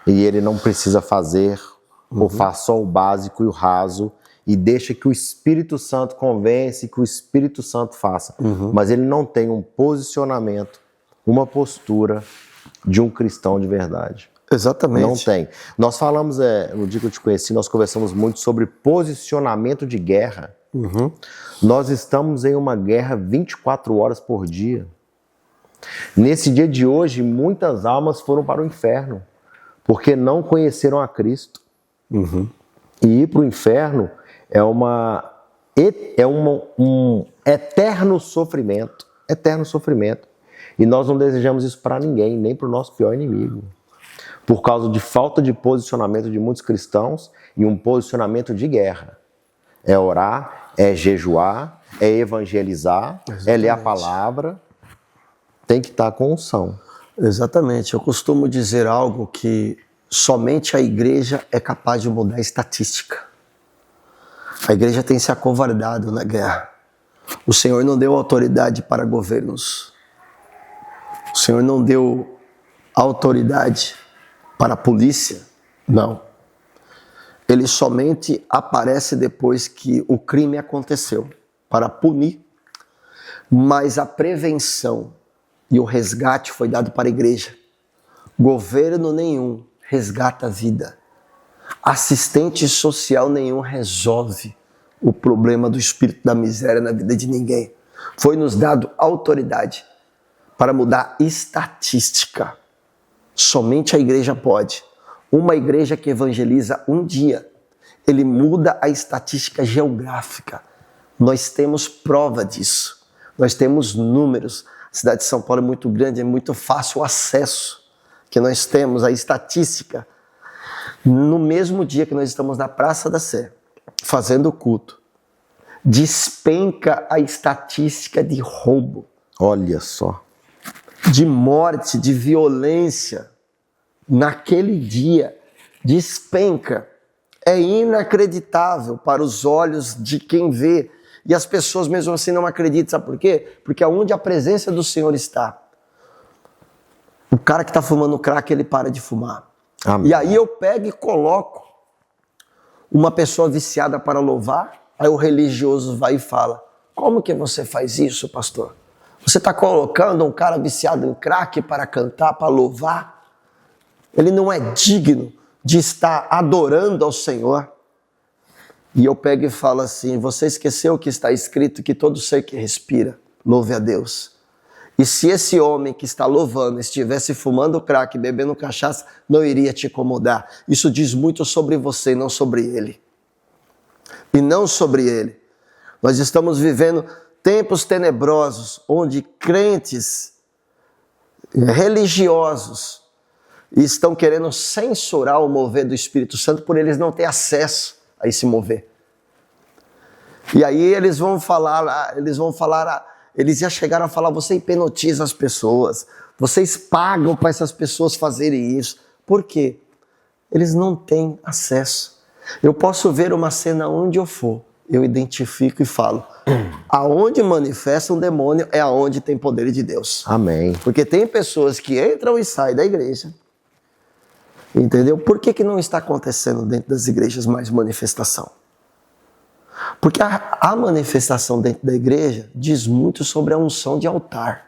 [SPEAKER 1] e ele não precisa fazer, ou faz só o básico e o raso e deixa que o Espírito Santo convence, que o Espírito Santo faça. Mas ele não tem um posicionamento, uma postura de um cristão de verdade.
[SPEAKER 2] Exatamente.
[SPEAKER 1] Não tem. Nós falamos, no dia que eu te conheci, nós conversamos muito sobre posicionamento de guerra. Nós estamos em uma guerra 24 horas por dia. Nesse dia de hoje, muitas almas foram para o inferno, porque não conheceram a Cristo. E ir para o inferno é um eterno sofrimento. Eterno sofrimento. E nós não desejamos isso para ninguém, nem para o nosso pior inimigo. Por causa de falta de posicionamento de muitos cristãos e um posicionamento de guerra. É orar, é jejuar, é evangelizar, é ler a palavra. Tem que estar com unção.
[SPEAKER 2] Exatamente. Eu costumo dizer algo que somente a igreja é capaz de mudar a estatística. A igreja tem se acovardado na guerra. O Senhor não deu autoridade para governos. O Senhor não deu autoridade para a polícia. Não. Ele somente aparece depois que o crime aconteceu, para punir. Mas a prevenção e o resgate foi dado para a igreja. Governo nenhum resgata a vida. Assistente social nenhum resolve o problema do espírito da miséria na vida de ninguém. Foi nos dado autoridade para mudar estatística. Somente a igreja pode. Uma igreja que evangeliza um dia, ele muda a estatística geográfica. Nós temos prova disso. Nós temos números. A cidade de São Paulo é muito grande, é muito fácil o acesso que nós temos, a estatística. No mesmo dia que nós estamos na Praça da Sé, fazendo o culto, despenca a estatística de roubo.
[SPEAKER 1] Olha só.
[SPEAKER 2] de morte, de violência, naquele dia, despenca. É inacreditável para os olhos de quem vê. E as pessoas mesmo assim não acreditam. Sabe por quê? Porque onde a presença do Senhor está, o cara que está fumando crack, ele para de fumar.
[SPEAKER 1] Amém.
[SPEAKER 2] E aí eu pego e coloco uma pessoa viciada para louvar, aí o religioso vai e fala: como que você faz isso, pastor? Você está colocando um cara viciado em crack para cantar, para louvar? Ele não é digno de estar adorando ao Senhor. E eu pego e falo assim: você esqueceu que está escrito que todo ser que respira, louve a Deus. E se esse homem que está louvando estivesse fumando crack, bebendo cachaça, não iria te incomodar. Isso diz muito sobre você e não sobre ele. E não sobre ele. Nós estamos vivendo tempos tenebrosos, onde crentes religiosos estão querendo censurar o mover do Espírito Santo por eles não terem acesso a esse mover. E aí eles já chegaram a falar: você hipnotiza as pessoas, vocês pagam para essas pessoas fazerem isso. Por quê? Eles não têm acesso. Eu posso ver uma cena onde eu for, eu identifico e falo: aonde manifesta um demônio é aonde tem poder de Deus.
[SPEAKER 1] Amém.
[SPEAKER 2] Porque tem pessoas que entram e saem da igreja. Entendeu? Por que não está acontecendo dentro das igrejas mais manifestação? Porque a manifestação dentro da igreja diz muito sobre a unção de altar.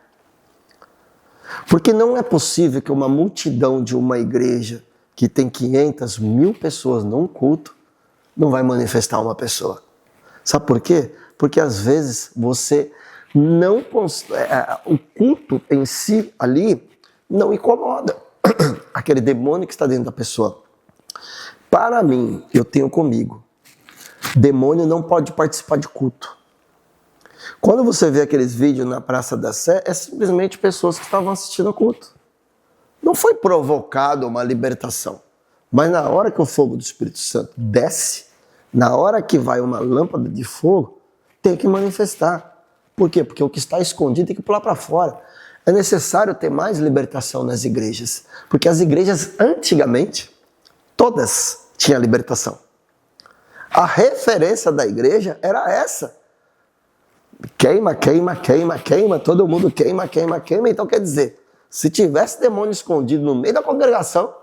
[SPEAKER 2] Porque não é possível que uma multidão de uma igreja que tem 500, 1000 pessoas num culto não vai manifestar uma pessoa. Sabe por quê? Porque às vezes você não... o culto em si ali não incomoda aquele demônio que está dentro da pessoa. Para mim, eu tenho comigo: demônio não pode participar de culto. Quando você vê aqueles vídeos na Praça da Sé, é simplesmente pessoas que estavam assistindo ao culto. Não foi provocado uma libertação. Mas na hora que o fogo do Espírito Santo desce, na hora que vai uma lâmpada de fogo, tem que manifestar. Por quê? Porque o que está escondido tem que pular para fora. É necessário ter mais libertação nas igrejas. Porque as igrejas, antigamente, todas tinham libertação. A referência da igreja era essa: queima, queima, queima, queima, todo mundo queima, queima, queima. Então quer dizer, se tivesse demônio escondido no meio da congregação,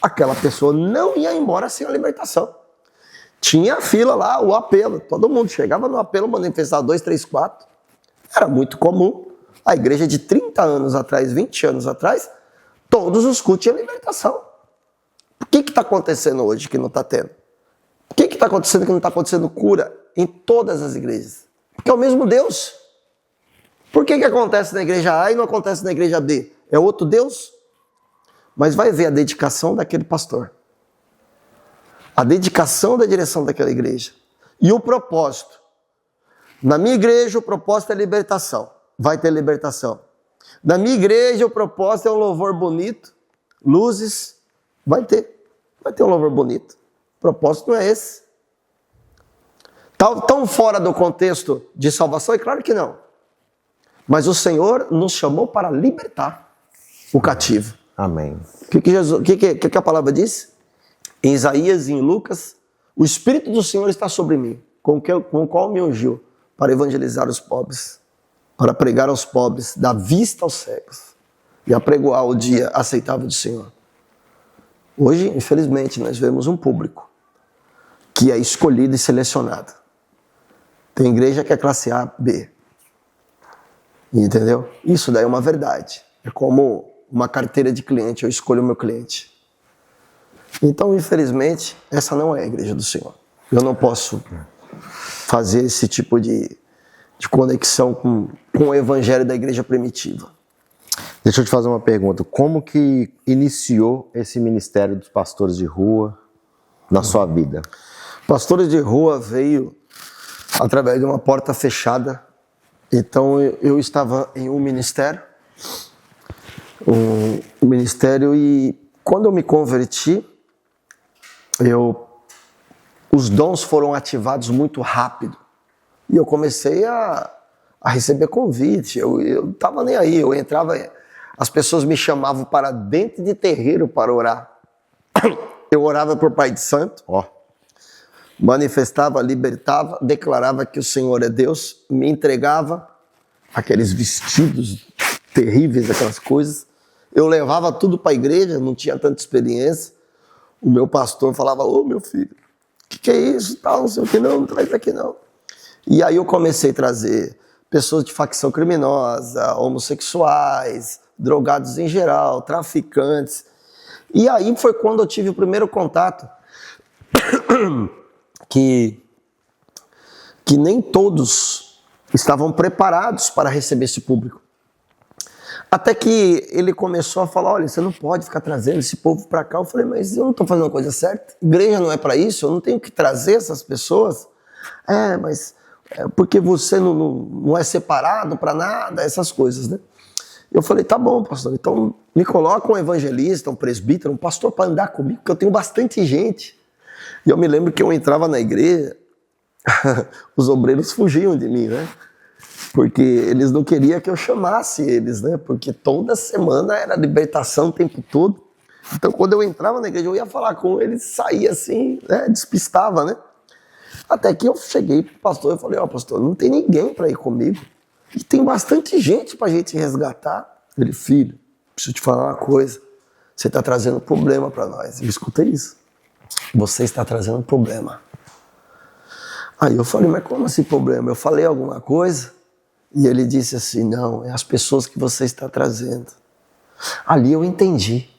[SPEAKER 2] aquela pessoa não ia embora sem a libertação. Tinha a fila lá, o apelo, todo mundo chegava no apelo, manifestar 2, 3, 4. Era muito comum. A igreja de 30 anos atrás, 20 anos atrás, todos os cultos tinham libertação. O que está acontecendo hoje que não está tendo? O que está acontecendo que não está acontecendo cura em todas as igrejas? Porque é o mesmo Deus. Por que acontece na igreja A e não acontece na igreja B? É outro Deus? Mas vai ver a dedicação daquele pastor. A dedicação da direção daquela igreja. E o propósito. Na minha igreja o propósito é libertação. Vai ter libertação. Na minha igreja o propósito é um louvor bonito. Luzes. Vai ter um louvor bonito. O propósito não é esse. Tão fora do contexto de salvação? É claro que não. Mas o Senhor nos chamou para libertar o cativo.
[SPEAKER 1] Amém.
[SPEAKER 2] O que a palavra diz? Em Isaías e em Lucas: o Espírito do Senhor está sobre mim, com o qual me ungiu, para evangelizar os pobres, para pregar aos pobres, dar vista aos cegos e apregoar o dia aceitável do Senhor. Hoje, infelizmente, nós vemos um público que é escolhido e selecionado. Tem igreja que é classe A, B. Entendeu? Isso daí é uma verdade. É como uma carteira de cliente, eu escolho o meu cliente. Então, infelizmente, essa não é a igreja do Senhor. Eu não posso fazer esse tipo de conexão com o evangelho da igreja primitiva.
[SPEAKER 1] Deixa eu te fazer uma pergunta. Como que iniciou esse ministério dos pastores de rua na sua vida?
[SPEAKER 2] Pastores de rua veio através de uma porta fechada. Então eu estava em um ministério, e quando eu me converti, os dons foram ativados muito rápido. E eu comecei a receber convite. Eu estava nem aí, eu entrava. As pessoas me chamavam para dentro de terreiro para orar. Eu orava por Pai de Santo, manifestava, libertava, declarava que o Senhor é Deus, me entregava aqueles vestidos terríveis, aquelas coisas. Eu levava tudo para a igreja, não tinha tanta experiência. O meu pastor falava, ô meu filho, o que é isso? Tal, não sei o que, não traz aqui não. E aí eu comecei a trazer pessoas de facção criminosa, homossexuais, drogados em geral, traficantes. E aí foi quando eu tive o primeiro contato que nem todos estavam preparados para receber esse público. Até que ele começou a falar, olha, você não pode ficar trazendo esse povo para cá. Eu falei, mas eu não estou fazendo a coisa certa. Igreja não é para isso, eu não tenho que trazer essas pessoas. Mas porque você não é separado para nada, essas coisas, né? Eu falei, tá bom, pastor, então me coloca um evangelista, um presbítero, um pastor para andar comigo, porque eu tenho bastante gente. E eu me lembro que eu entrava na igreja, os obreiros fugiam de mim, né? Porque eles não queriam que eu chamasse eles, né? Porque toda semana era libertação o tempo todo. Então, quando eu entrava na igreja, eu ia falar com eles, saía assim, né? Despistava, né? Até que eu cheguei pro pastor e falei, ó, pastor, não tem ninguém para ir comigo. E tem bastante gente pra gente resgatar. Ele, filho, preciso te falar uma coisa. Você está trazendo problema para nós. Eu escutei isso. Você está trazendo problema. Aí eu falei, mas como assim problema? Eu falei alguma coisa? E ele disse assim, não, é as pessoas que você está trazendo. Ali eu entendi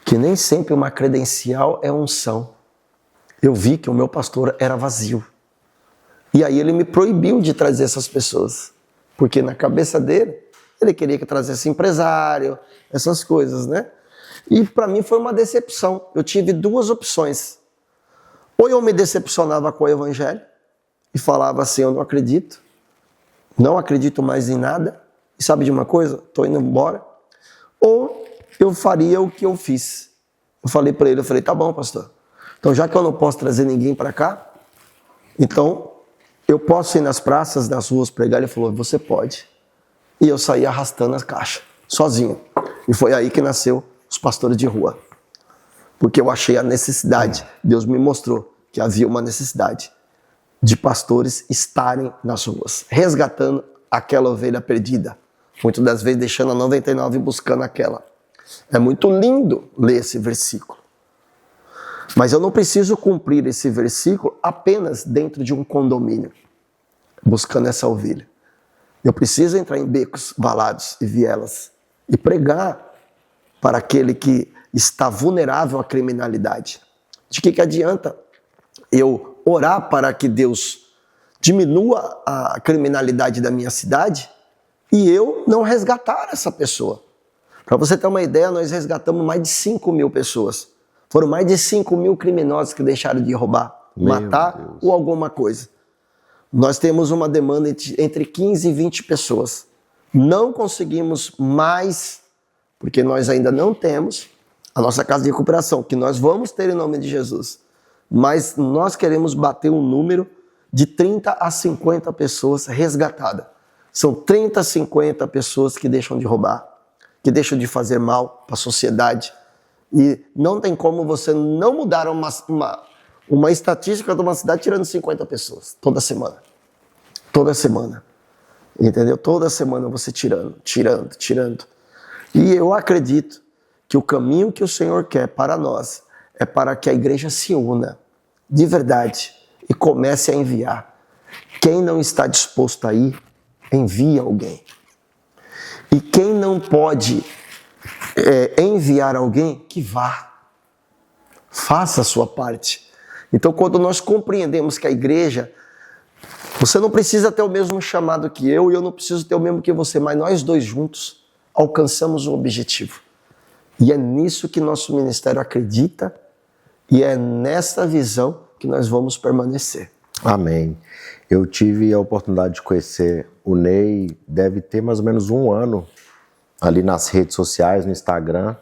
[SPEAKER 2] que nem sempre uma credencial é unção. Eu vi que o meu pastor era vazio. E aí ele me proibiu de trazer essas pessoas. Porque na cabeça dele, ele queria que eu trazesse empresário, essas coisas, né? E para mim foi uma decepção. Eu tive duas opções. Ou eu me decepcionava com o evangelho e falava assim, eu não acredito mais em nada. E sabe de uma coisa? Estou indo embora. Ou eu faria o que eu fiz. Eu falei para ele, tá bom, pastor. Então já que eu não posso trazer ninguém para cá, então eu posso ir nas praças, nas ruas pregar? Ele falou, você pode. E eu saí arrastando as caixas, sozinho. E foi aí que nasceu os pastores de rua. Porque eu achei a necessidade. Deus me mostrou que havia uma necessidade de pastores estarem nas ruas, resgatando aquela ovelha perdida. Muitas das vezes deixando a 99 e buscando aquela. É muito lindo ler esse versículo. Mas eu não preciso cumprir esse versículo apenas dentro de um condomínio, buscando essa ovelha. Eu preciso entrar em becos, valados e vielas e pregar para aquele que está vulnerável à criminalidade. De que adianta eu orar para que Deus diminua a criminalidade da minha cidade e eu não resgatar essa pessoa? Para você ter uma ideia, nós resgatamos mais de 5.000 pessoas. Foram mais de 5.000 criminosos que deixaram de roubar, matar ou alguma coisa. Nós temos uma demanda entre 15 e 20 pessoas. Não conseguimos mais, porque nós ainda não temos a nossa casa de recuperação, que nós vamos ter em nome de Jesus. Mas nós queremos bater um número de 30 a 50 pessoas resgatadas. São 30 a 50 pessoas que deixam de roubar, que deixam de fazer mal para a sociedade. E não tem como você não mudar uma estatística de uma cidade tirando 50 pessoas, toda semana. Toda semana. Entendeu? Toda semana você tirando. E eu acredito que o caminho que o Senhor quer para nós é para que a igreja se una de verdade e comece a enviar. Quem não está disposto a ir, envia alguém. E quem não pode enviar alguém, que vá. Faça a sua parte. Então, quando nós compreendemos que a igreja, você não precisa ter o mesmo chamado que eu e eu não preciso ter o mesmo que você, mas nós dois juntos alcançamos o objetivo. E é nisso que nosso ministério acredita e é nessa visão que nós vamos permanecer.
[SPEAKER 1] Amém. Eu tive a oportunidade de conhecer o Ney, deve ter mais ou menos 1 ano, ali nas redes sociais, no Instagram.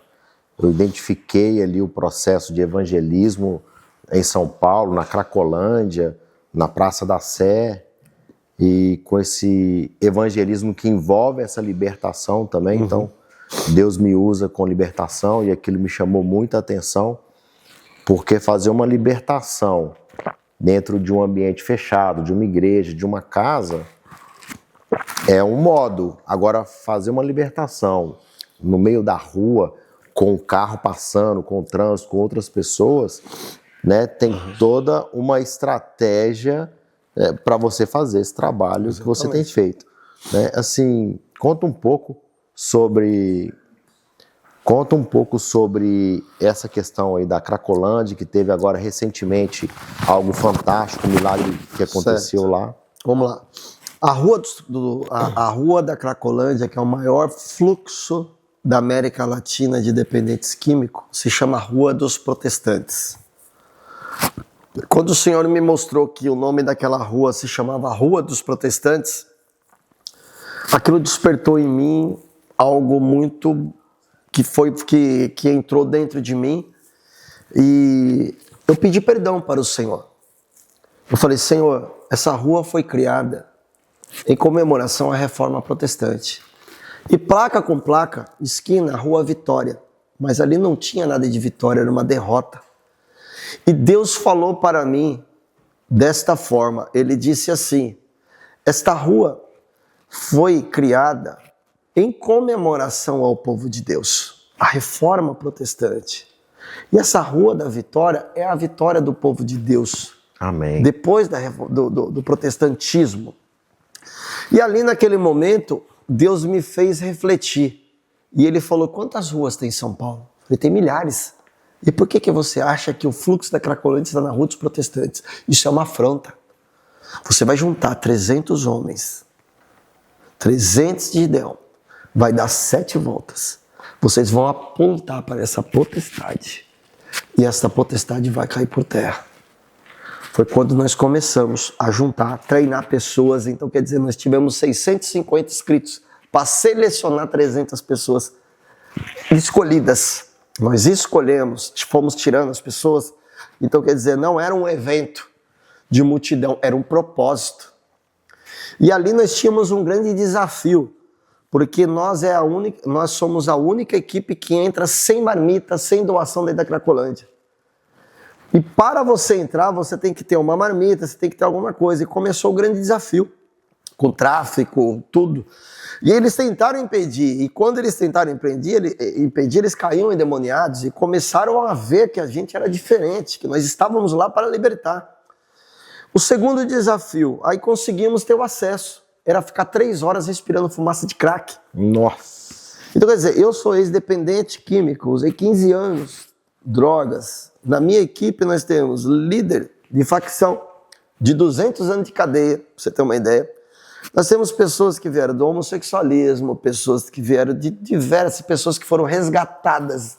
[SPEAKER 1] Eu identifiquei ali o processo de evangelismo em São Paulo, na Cracolândia, na Praça da Sé. e com esse evangelismo que envolve essa libertação também. Então, Deus me usa com libertação e aquilo me chamou muita atenção, porque fazer uma libertação dentro de um ambiente fechado, de uma igreja, de uma casa, é um modo. Agora, fazer uma libertação no meio da rua, com o carro passando, com o trânsito, com outras pessoas, né, tem toda uma estratégia para você fazer esse trabalho. Exatamente. Que você tem feito. Né? Assim, conta um pouco sobre essa questão aí da Cracolândia, que teve agora recentemente algo fantástico, um milagre que aconteceu certo. Lá.
[SPEAKER 2] Vamos lá. A rua da Cracolândia, que é o maior fluxo da América Latina de dependentes químicos, se chama Rua dos Protestantes. Quando o Senhor me mostrou que o nome daquela rua se chamava Rua dos Protestantes, aquilo despertou em mim algo muito que entrou dentro de mim, e eu pedi perdão para o Senhor. Eu falei: Senhor, essa rua foi criada em comemoração à Reforma Protestante. E placa com placa, esquina, Rua Vitória. Mas ali não tinha nada de vitória, era uma derrota. E Deus falou para mim desta forma. Ele disse assim: esta rua foi criada em comemoração ao povo de Deus, a Reforma Protestante. E essa Rua da Vitória é a vitória do povo de Deus.
[SPEAKER 1] Amém.
[SPEAKER 2] Depois do protestantismo. E ali naquele momento, Deus me fez refletir. E Ele falou: quantas ruas tem em São Paulo? Eu falei: tem milhares. E por que você acha que o fluxo da Cracolândia está na Rua dos Protestantes? Isso é uma afronta. Você vai juntar 300 homens, 300 de Gideão, vai dar 7 voltas. Vocês vão apontar para essa potestade. E essa potestade vai cair por terra. Foi quando nós começamos a juntar, treinar pessoas. Então, quer dizer, nós tivemos 650 inscritos para selecionar 300 pessoas escolhidas. Nós escolhemos, fomos tirando as pessoas. Então, quer dizer, não era um evento de multidão, era um propósito. E ali nós tínhamos um grande desafio, porque nós somos a única equipe que entra sem marmita, sem doação dentro da Cracolândia. E para você entrar, você tem que ter uma marmita, você tem que ter alguma coisa. E começou o grande desafio, com tráfico, tudo. E eles tentaram impedir, e quando eles tentaram impedir, eles caíam endemoniados e começaram a ver que a gente era diferente, que nós estávamos lá para libertar. O segundo desafio, aí conseguimos ter o acesso, era ficar 3 horas respirando fumaça de crack.
[SPEAKER 1] Nossa!
[SPEAKER 2] Então, quer dizer, eu sou ex-dependente químico, usei 15 anos, drogas. Na minha equipe nós temos líder de facção de 200 anos de cadeia, pra você ter uma ideia. Nós temos pessoas que vieram do homossexualismo, pessoas que vieram de diversas pessoas que foram resgatadas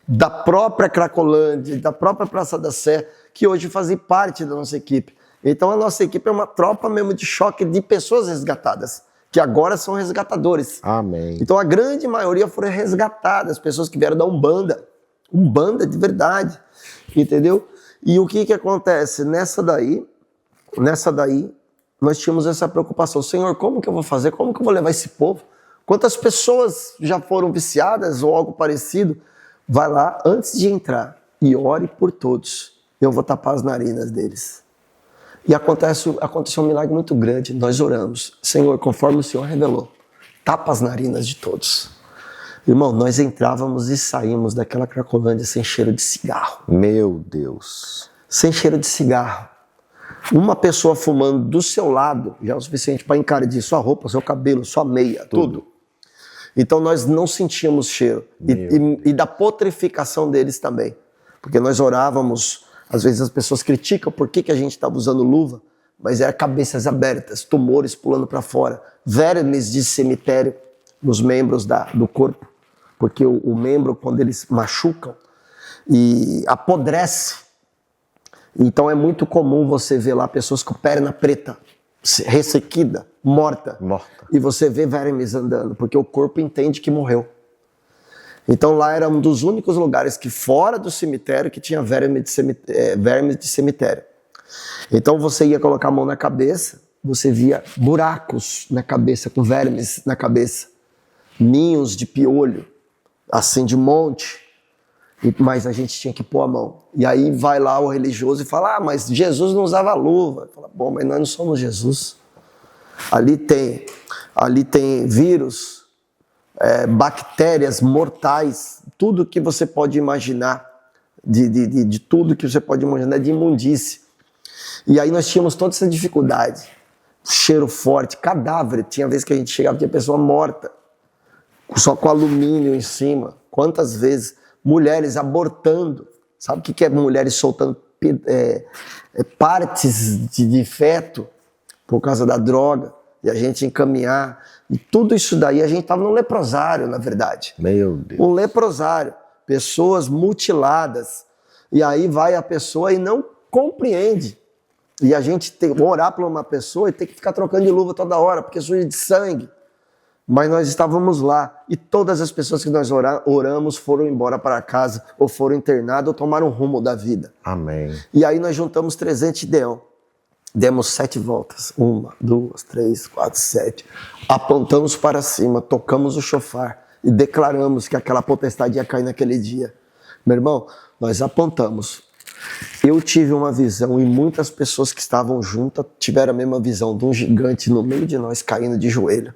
[SPEAKER 2] da própria Cracolândia, da própria Praça da Sé, que hoje fazem parte da nossa equipe. Então a nossa equipe é uma tropa mesmo de choque de pessoas resgatadas, que agora são resgatadores.
[SPEAKER 1] Amém.
[SPEAKER 2] Então a grande maioria foram resgatadas, pessoas que vieram da Umbanda de verdade, entendeu? E o que acontece? Nessa daí, nós tínhamos essa preocupação. Senhor, como que eu vou fazer? Como que eu vou levar esse povo? Quantas pessoas já foram viciadas ou algo parecido? Vai lá, antes de entrar, e ore por todos. Eu vou tapar as narinas deles. E aconteceu um milagre muito grande. Nós oramos. Senhor, conforme o Senhor revelou, tapa as narinas de todos. Irmão, nós entrávamos e saímos daquela Cracolândia sem cheiro de cigarro.
[SPEAKER 1] Meu Deus.
[SPEAKER 2] Sem cheiro de cigarro. Uma pessoa fumando do seu lado já é o suficiente para encardir sua roupa, seu cabelo, sua meia, tudo. Então nós não sentíamos cheiro. E da putrificação deles também. Porque nós orávamos, às vezes as pessoas criticam por que a gente estava usando luva, mas era cabeças abertas, tumores pulando para fora, vermes de cemitério nos membros do corpo. Porque o membro, quando eles machucam, e apodrece. Então é muito comum você ver lá pessoas com perna preta, ressequida, morta. E você vê vermes andando, porque o corpo entende que morreu. Então lá era um dos únicos lugares que fora do cemitério que tinha vermes de cemitério. Então você ia colocar a mão na cabeça você via buracos na cabeça, com vermes na cabeça, ninhos de piolho, assim de monte, mas a gente tinha que pôr a mão. E aí vai lá o religioso e fala, mas Jesus não usava luva. Fala, bom, mas nós não somos Jesus. Ali tem vírus, bactérias mortais, tudo que você pode imaginar, de tudo que você pode imaginar de imundície. E aí nós tínhamos toda essa dificuldade, cheiro forte, cadáver, tinha vezes que a gente chegava, tinha pessoa morta, só com alumínio em cima, quantas vezes, mulheres abortando, sabe o que é mulheres soltando partes de feto por causa da droga, e a gente encaminhar, e tudo isso daí, a gente estava num leprosário, na verdade.
[SPEAKER 1] Meu Deus.
[SPEAKER 2] Um leprosário, pessoas mutiladas, e aí vai a pessoa e não compreende. E a gente tem que orar por uma pessoa e tem que ficar trocando de luva toda hora, porque suja de sangue. Mas nós estávamos lá, e todas as pessoas que nós oramos foram embora para casa, ou foram internadas, ou tomaram o rumo da vida.
[SPEAKER 1] Amém.
[SPEAKER 2] E aí nós juntamos 300 Deão. Demos 7 voltas. 1, 2, 3, 4, 7. Apontamos para cima, tocamos o chofar e declaramos que aquela potestade ia cair naquele dia. Meu irmão, nós apontamos. Eu tive uma visão, e muitas pessoas que estavam juntas tiveram a mesma visão, de um gigante no meio de nós caindo de joelho,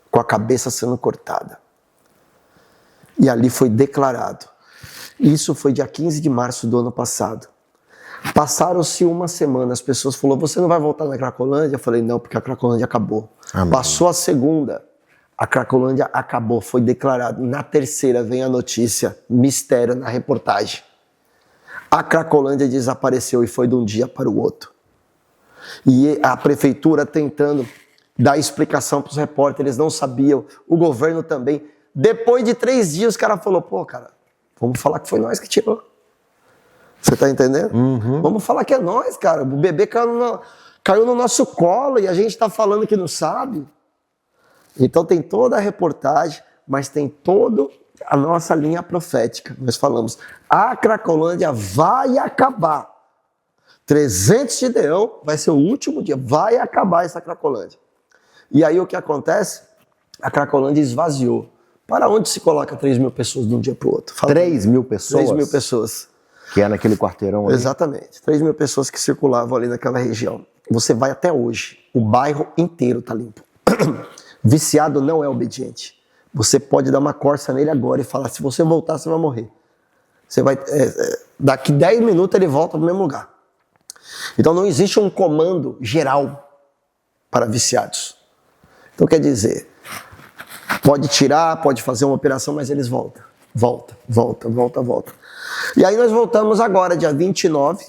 [SPEAKER 2] com a cabeça sendo cortada. E ali foi declarado. Isso foi dia 15 de março do ano passado. Passaram-se uma semana, as pessoas falaram, você não vai voltar na Cracolândia? Eu falei, não, porque a Cracolândia acabou.
[SPEAKER 1] Amém.
[SPEAKER 2] Passou a segunda, a Cracolândia acabou, foi declarado. Na terceira vem a notícia, mistério na reportagem. A Cracolândia desapareceu e foi de um dia para o outro. E a prefeitura tentando dar explicação para os repórteres, eles não sabiam, o governo também. Depois de 3 dias, o cara falou, cara, vamos falar que foi nós que tirou. Você tá entendendo?
[SPEAKER 1] Uhum.
[SPEAKER 2] Vamos falar que é nós, cara. O bebê caiu no nosso colo e a gente tá falando que não sabe. Então tem toda a reportagem, mas tem toda a nossa linha profética. Nós falamos, a Cracolândia vai acabar. 300 de Deão vai ser o último dia, vai acabar essa Cracolândia. E aí o que acontece? A Cracolândia esvaziou. Para onde se coloca 3.000 pessoas de um dia para o outro?
[SPEAKER 1] 3.000 pessoas?
[SPEAKER 2] 3.000 pessoas.
[SPEAKER 1] Que é naquele quarteirão ali?
[SPEAKER 2] Exatamente. 3.000 pessoas que circulavam ali naquela região. Você vai até hoje, o bairro inteiro está limpo. Viciado não é obediente. Você pode dar uma corça nele agora e falar, se você voltar, você vai morrer. Você vai, daqui 10 minutos ele volta para o mesmo lugar. Então não existe um comando geral para viciados. Então quer dizer, pode tirar, pode fazer uma operação, mas eles voltam. Volta. E aí nós voltamos agora, dia 29,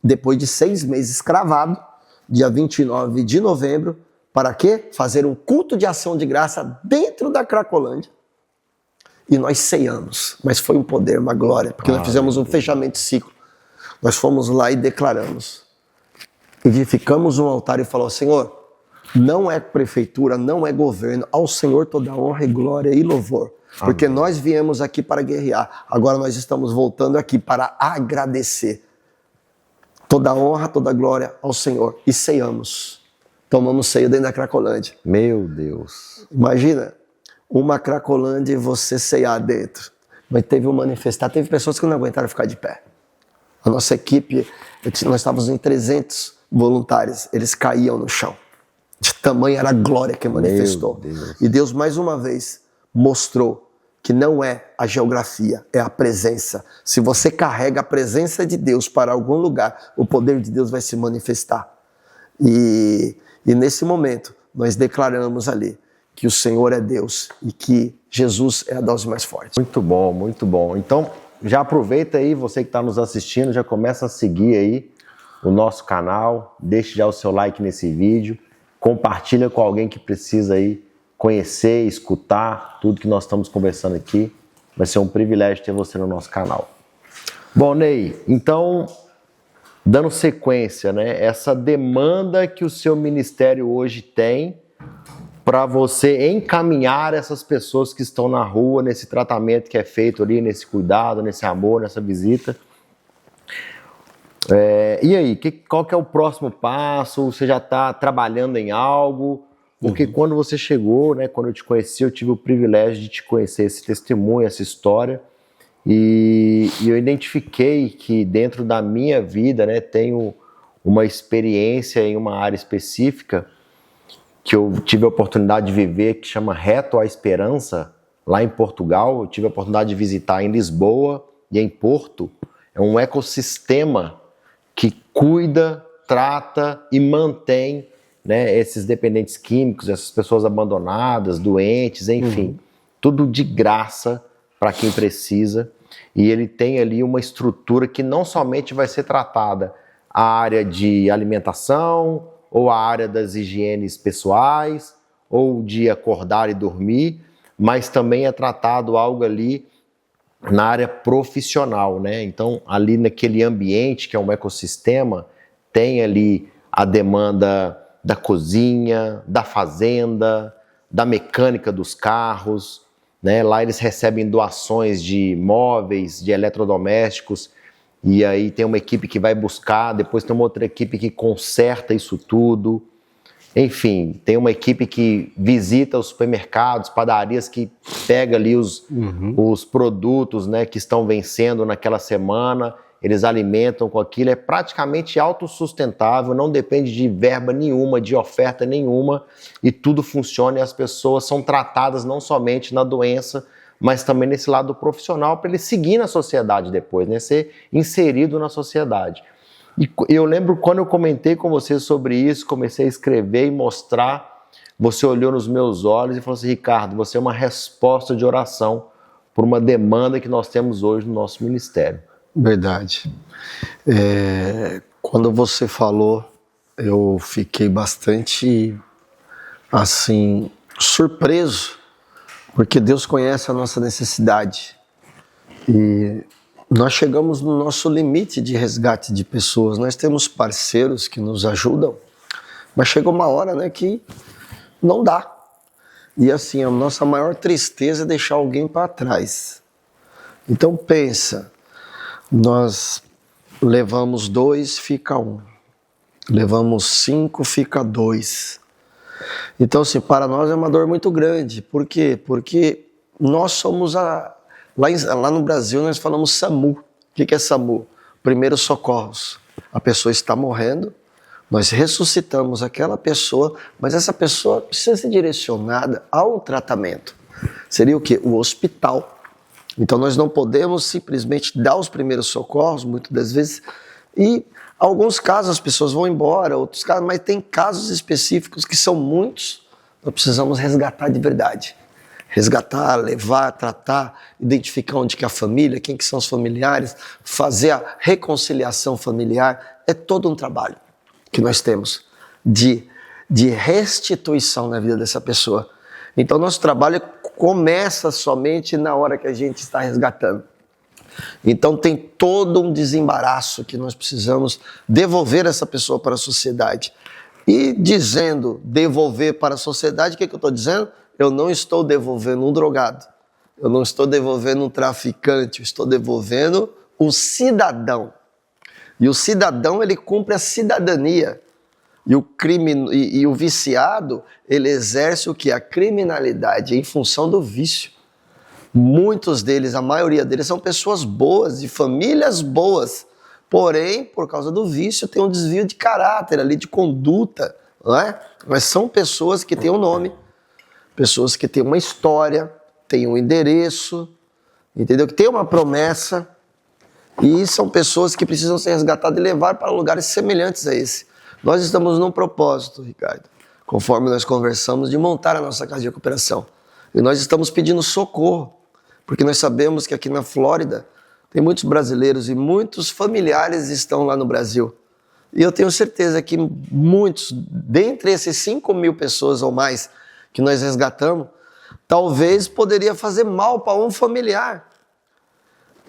[SPEAKER 2] depois de 6 meses cravado, dia 29 de novembro, para quê? Fazer um culto de ação de graça dentro da Cracolândia. E nós ceiamos, mas foi um poder, uma glória, porque nós fizemos um fechamento de ciclo. Nós fomos lá e declaramos. Edificamos um altar e falou, Senhor, não é prefeitura, não é governo, ao Senhor toda honra e glória e louvor. Porque Amém. Nós viemos aqui para guerrear, agora nós estamos voltando aqui para agradecer. Toda honra, toda glória ao Senhor. E ceiamos. Tomamos ceia dentro da Cracolândia.
[SPEAKER 1] Meu Deus.
[SPEAKER 2] Imagina, uma Cracolândia e você ceiar dentro. Mas teve um manifestar, teve pessoas que não aguentaram ficar de pé. A nossa equipe, nós estávamos em 300 voluntários, eles caíam no chão. De tamanho era a glória que manifestou. E Deus mais uma vez mostrou que não é a geografia, é a presença. Se você carrega a presença de Deus para algum lugar, o poder de Deus vai se manifestar. E nesse momento, nós declaramos ali que o Senhor é Deus e que Jesus é a dose mais forte.
[SPEAKER 1] Muito bom, muito bom. Então, já aproveita aí, você que está nos assistindo, já começa a seguir aí o nosso canal, deixe já o seu like nesse vídeo, compartilha com alguém que precisa aí conhecer, escutar tudo que nós estamos conversando aqui. Vai ser um privilégio ter você no nosso canal. Bom, Ney, então, dando sequência, né? Essa demanda que o seu ministério hoje tem para você encaminhar essas pessoas que estão na rua, nesse tratamento que é feito ali, nesse cuidado, nesse amor, nessa visita. E aí, qual que é o próximo passo? Você já está trabalhando em algo? Porque quando você chegou, né, quando eu te conheci, eu tive o privilégio de te conhecer esse testemunho, essa história, e eu identifiquei que dentro da minha vida, né, tenho uma experiência em uma área específica que eu tive a oportunidade de viver, que chama Reto à Esperança, lá em Portugal. Eu tive a oportunidade de visitar em Lisboa e em Porto. É um ecossistema que cuida, trata e mantém, né, esses dependentes químicos, essas pessoas abandonadas, doentes, enfim, tudo de graça para quem precisa. E ele tem ali uma estrutura que não somente vai ser tratada a área de alimentação, ou a área das higienes pessoais, ou de acordar e dormir, mas também é tratado algo ali na área profissional, né? Então, ali naquele ambiente que é um ecossistema, tem ali a demanda da cozinha, da fazenda, da mecânica dos carros, né? Lá eles recebem doações de móveis, de eletrodomésticos, e aí tem uma equipe que vai buscar, depois tem uma outra equipe que conserta isso tudo. Enfim, tem uma equipe que visita os supermercados, padarias, que pega ali os produtos, né, que estão vencendo naquela semana, eles alimentam com aquilo. É praticamente autossustentável, não depende de verba nenhuma, de oferta nenhuma, e tudo funciona, e as pessoas são tratadas não somente na doença, mas também nesse lado profissional, para ele seguir na sociedade depois, né, ser inserido na sociedade. E eu lembro quando eu comentei com você sobre isso, comecei a escrever e mostrar, você olhou nos meus olhos e falou assim: Ricardo, você é uma resposta de oração por uma demanda que nós temos hoje no nosso ministério.
[SPEAKER 2] Verdade. Quando você falou, eu fiquei bastante, assim, surpreso, porque Deus conhece a nossa necessidade. E nós chegamos no nosso limite de resgate de pessoas. Nós temos parceiros que nos ajudam, mas chega uma hora, né, que não dá. E assim, a nossa maior tristeza é deixar alguém para trás. Então pensa, nós levamos 2, fica 1. Levamos 5, fica 2. Então assim, para nós é uma dor muito grande. Por quê? Porque nós somos Lá no Brasil nós falamos SAMU. O que é SAMU? Primeiros socorros. A pessoa está morrendo, nós ressuscitamos aquela pessoa, mas essa pessoa precisa ser direcionada ao tratamento. Seria o quê? O hospital. Então nós não podemos simplesmente dar os primeiros socorros, muitas das vezes, e alguns casos as pessoas vão embora, outros casos, mas tem casos específicos que são muitos, nós precisamos resgatar de verdade. Resgatar, levar, tratar, identificar onde que é a família, quem que são os familiares, fazer a reconciliação familiar. É todo um trabalho que nós temos de restituição na vida dessa pessoa. Então nosso trabalho começa somente na hora que a gente está resgatando. Então tem todo um desembaraço que nós precisamos devolver essa pessoa para a sociedade. E dizendo devolver para a sociedade, o que eu estou dizendo? Eu não estou devolvendo um drogado, eu não estou devolvendo um traficante, eu estou devolvendo um cidadão. E o cidadão, ele cumpre a cidadania. E o o viciado, ele exerce o que? A criminalidade em função do vício. Muitos deles, a maioria deles, são pessoas boas, de famílias boas. Porém, por causa do vício, tem um desvio de caráter ali, de conduta, não é? Mas são pessoas que têm um nome, pessoas que têm uma história, têm um endereço, entendeu? Que têm uma promessa, e são pessoas que precisam ser resgatadas e levar para lugares semelhantes a esse. Nós estamos num propósito, Ricardo, conforme nós conversamos, de montar a nossa casa de recuperação. E nós estamos pedindo socorro, porque nós sabemos que aqui na Flórida tem muitos brasileiros e muitos familiares estão lá no Brasil. E eu tenho certeza que muitos, dentre esses 5.000 pessoas ou mais que nós resgatamos, talvez poderia fazer mal para um familiar.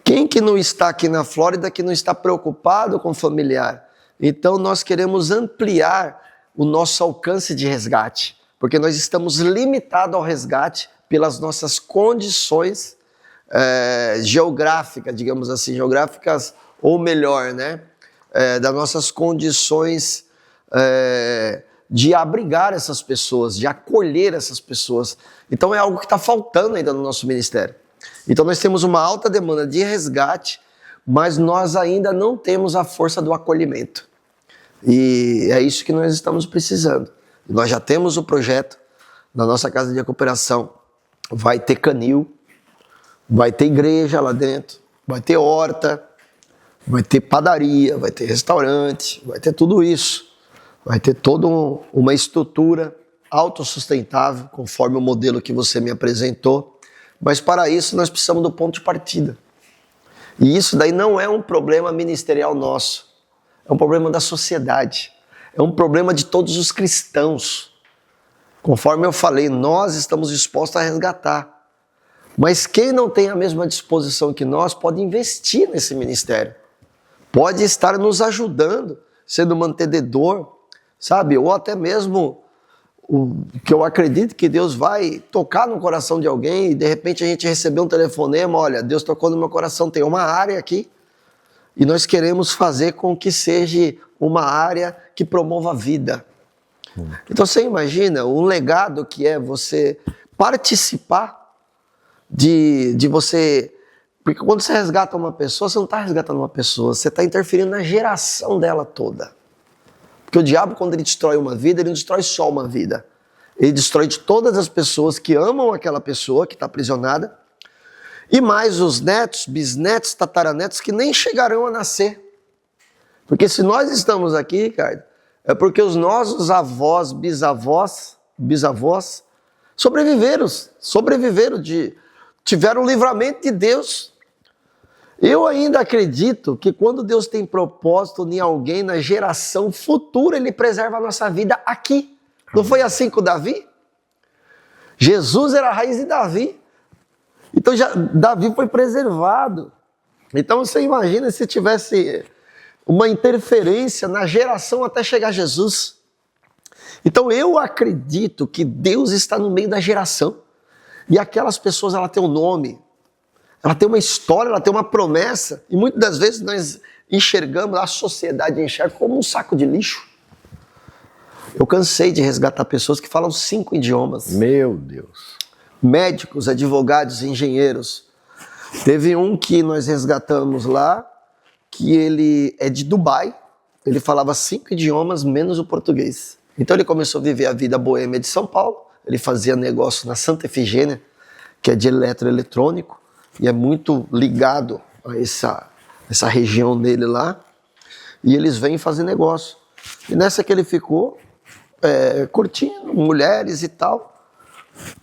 [SPEAKER 2] Quem que não está aqui na Flórida que não está preocupado com o familiar? Então nós queremos ampliar o nosso alcance de resgate, porque nós estamos limitados ao resgate pelas nossas condições geográficas, digamos assim, geográficas, ou melhor, né? das nossas condições de abrigar essas pessoas, de acolher essas pessoas. Então é algo que está faltando ainda no nosso ministério. Então nós temos uma alta demanda de resgate, mas nós ainda não temos a força do acolhimento. E é isso que nós estamos precisando. Nós já temos o projeto na nossa casa de recuperação. Vai ter canil, vai ter igreja lá dentro, vai ter horta, vai ter padaria, vai ter restaurante, vai ter tudo isso. Vai ter toda uma estrutura autossustentável, conforme o modelo que você me apresentou. Mas para isso nós precisamos do ponto de partida. E isso daí não é um problema ministerial nosso. É um problema da sociedade. É um problema de todos os cristãos. Conforme eu falei, nós estamos dispostos a resgatar. Mas quem não tem a mesma disposição que nós pode investir nesse ministério. Pode estar nos ajudando, sendo mantenedor, sabe? Ou até mesmo que eu acredito que Deus vai tocar no coração de alguém e de repente a gente recebeu um telefonema, olha, Deus tocou no meu coração, tem uma área aqui e nós queremos fazer com que seja uma área que promova a vida. Então você imagina um legado que é você participar de você... Porque quando você resgata uma pessoa, você não está resgatando uma pessoa, você está interferindo na geração dela toda. Porque o diabo, quando ele destrói uma vida, ele não destrói só uma vida. Ele destrói de todas as pessoas que amam aquela pessoa que está aprisionada, e mais os netos, bisnetos, tataranetos que nem chegarão a nascer. Porque se nós estamos aqui, Ricardo, é porque os nossos avós, bisavós, sobreviveram, tiveram o livramento de Deus. Eu ainda acredito que quando Deus tem propósito em alguém, na geração futura, Ele preserva a nossa vida aqui. Não foi assim com Davi? Jesus era a raiz de Davi. Então Davi foi preservado. Então você imagina se tivesse uma interferência na geração até chegar Jesus. Então eu acredito que Deus está no meio da geração. E aquelas pessoas, ela tem um nome. Ela tem uma história, ela tem uma promessa. E muitas das vezes nós enxergamos, a sociedade enxerga como um saco de lixo. Eu cansei de resgatar pessoas que falam 5 idiomas.
[SPEAKER 1] Meu Deus.
[SPEAKER 2] Médicos, advogados, engenheiros. Teve um que nós resgatamos lá, que ele é de Dubai. Ele falava 5 idiomas, menos o português. Então ele começou a viver a vida boêmia de São Paulo. Ele fazia negócio na Santa Efigênia, que é de eletroeletrônico. E é muito ligado a essa região dele lá. E eles vêm fazer negócio. E nessa que ele ficou, curtindo, mulheres e tal,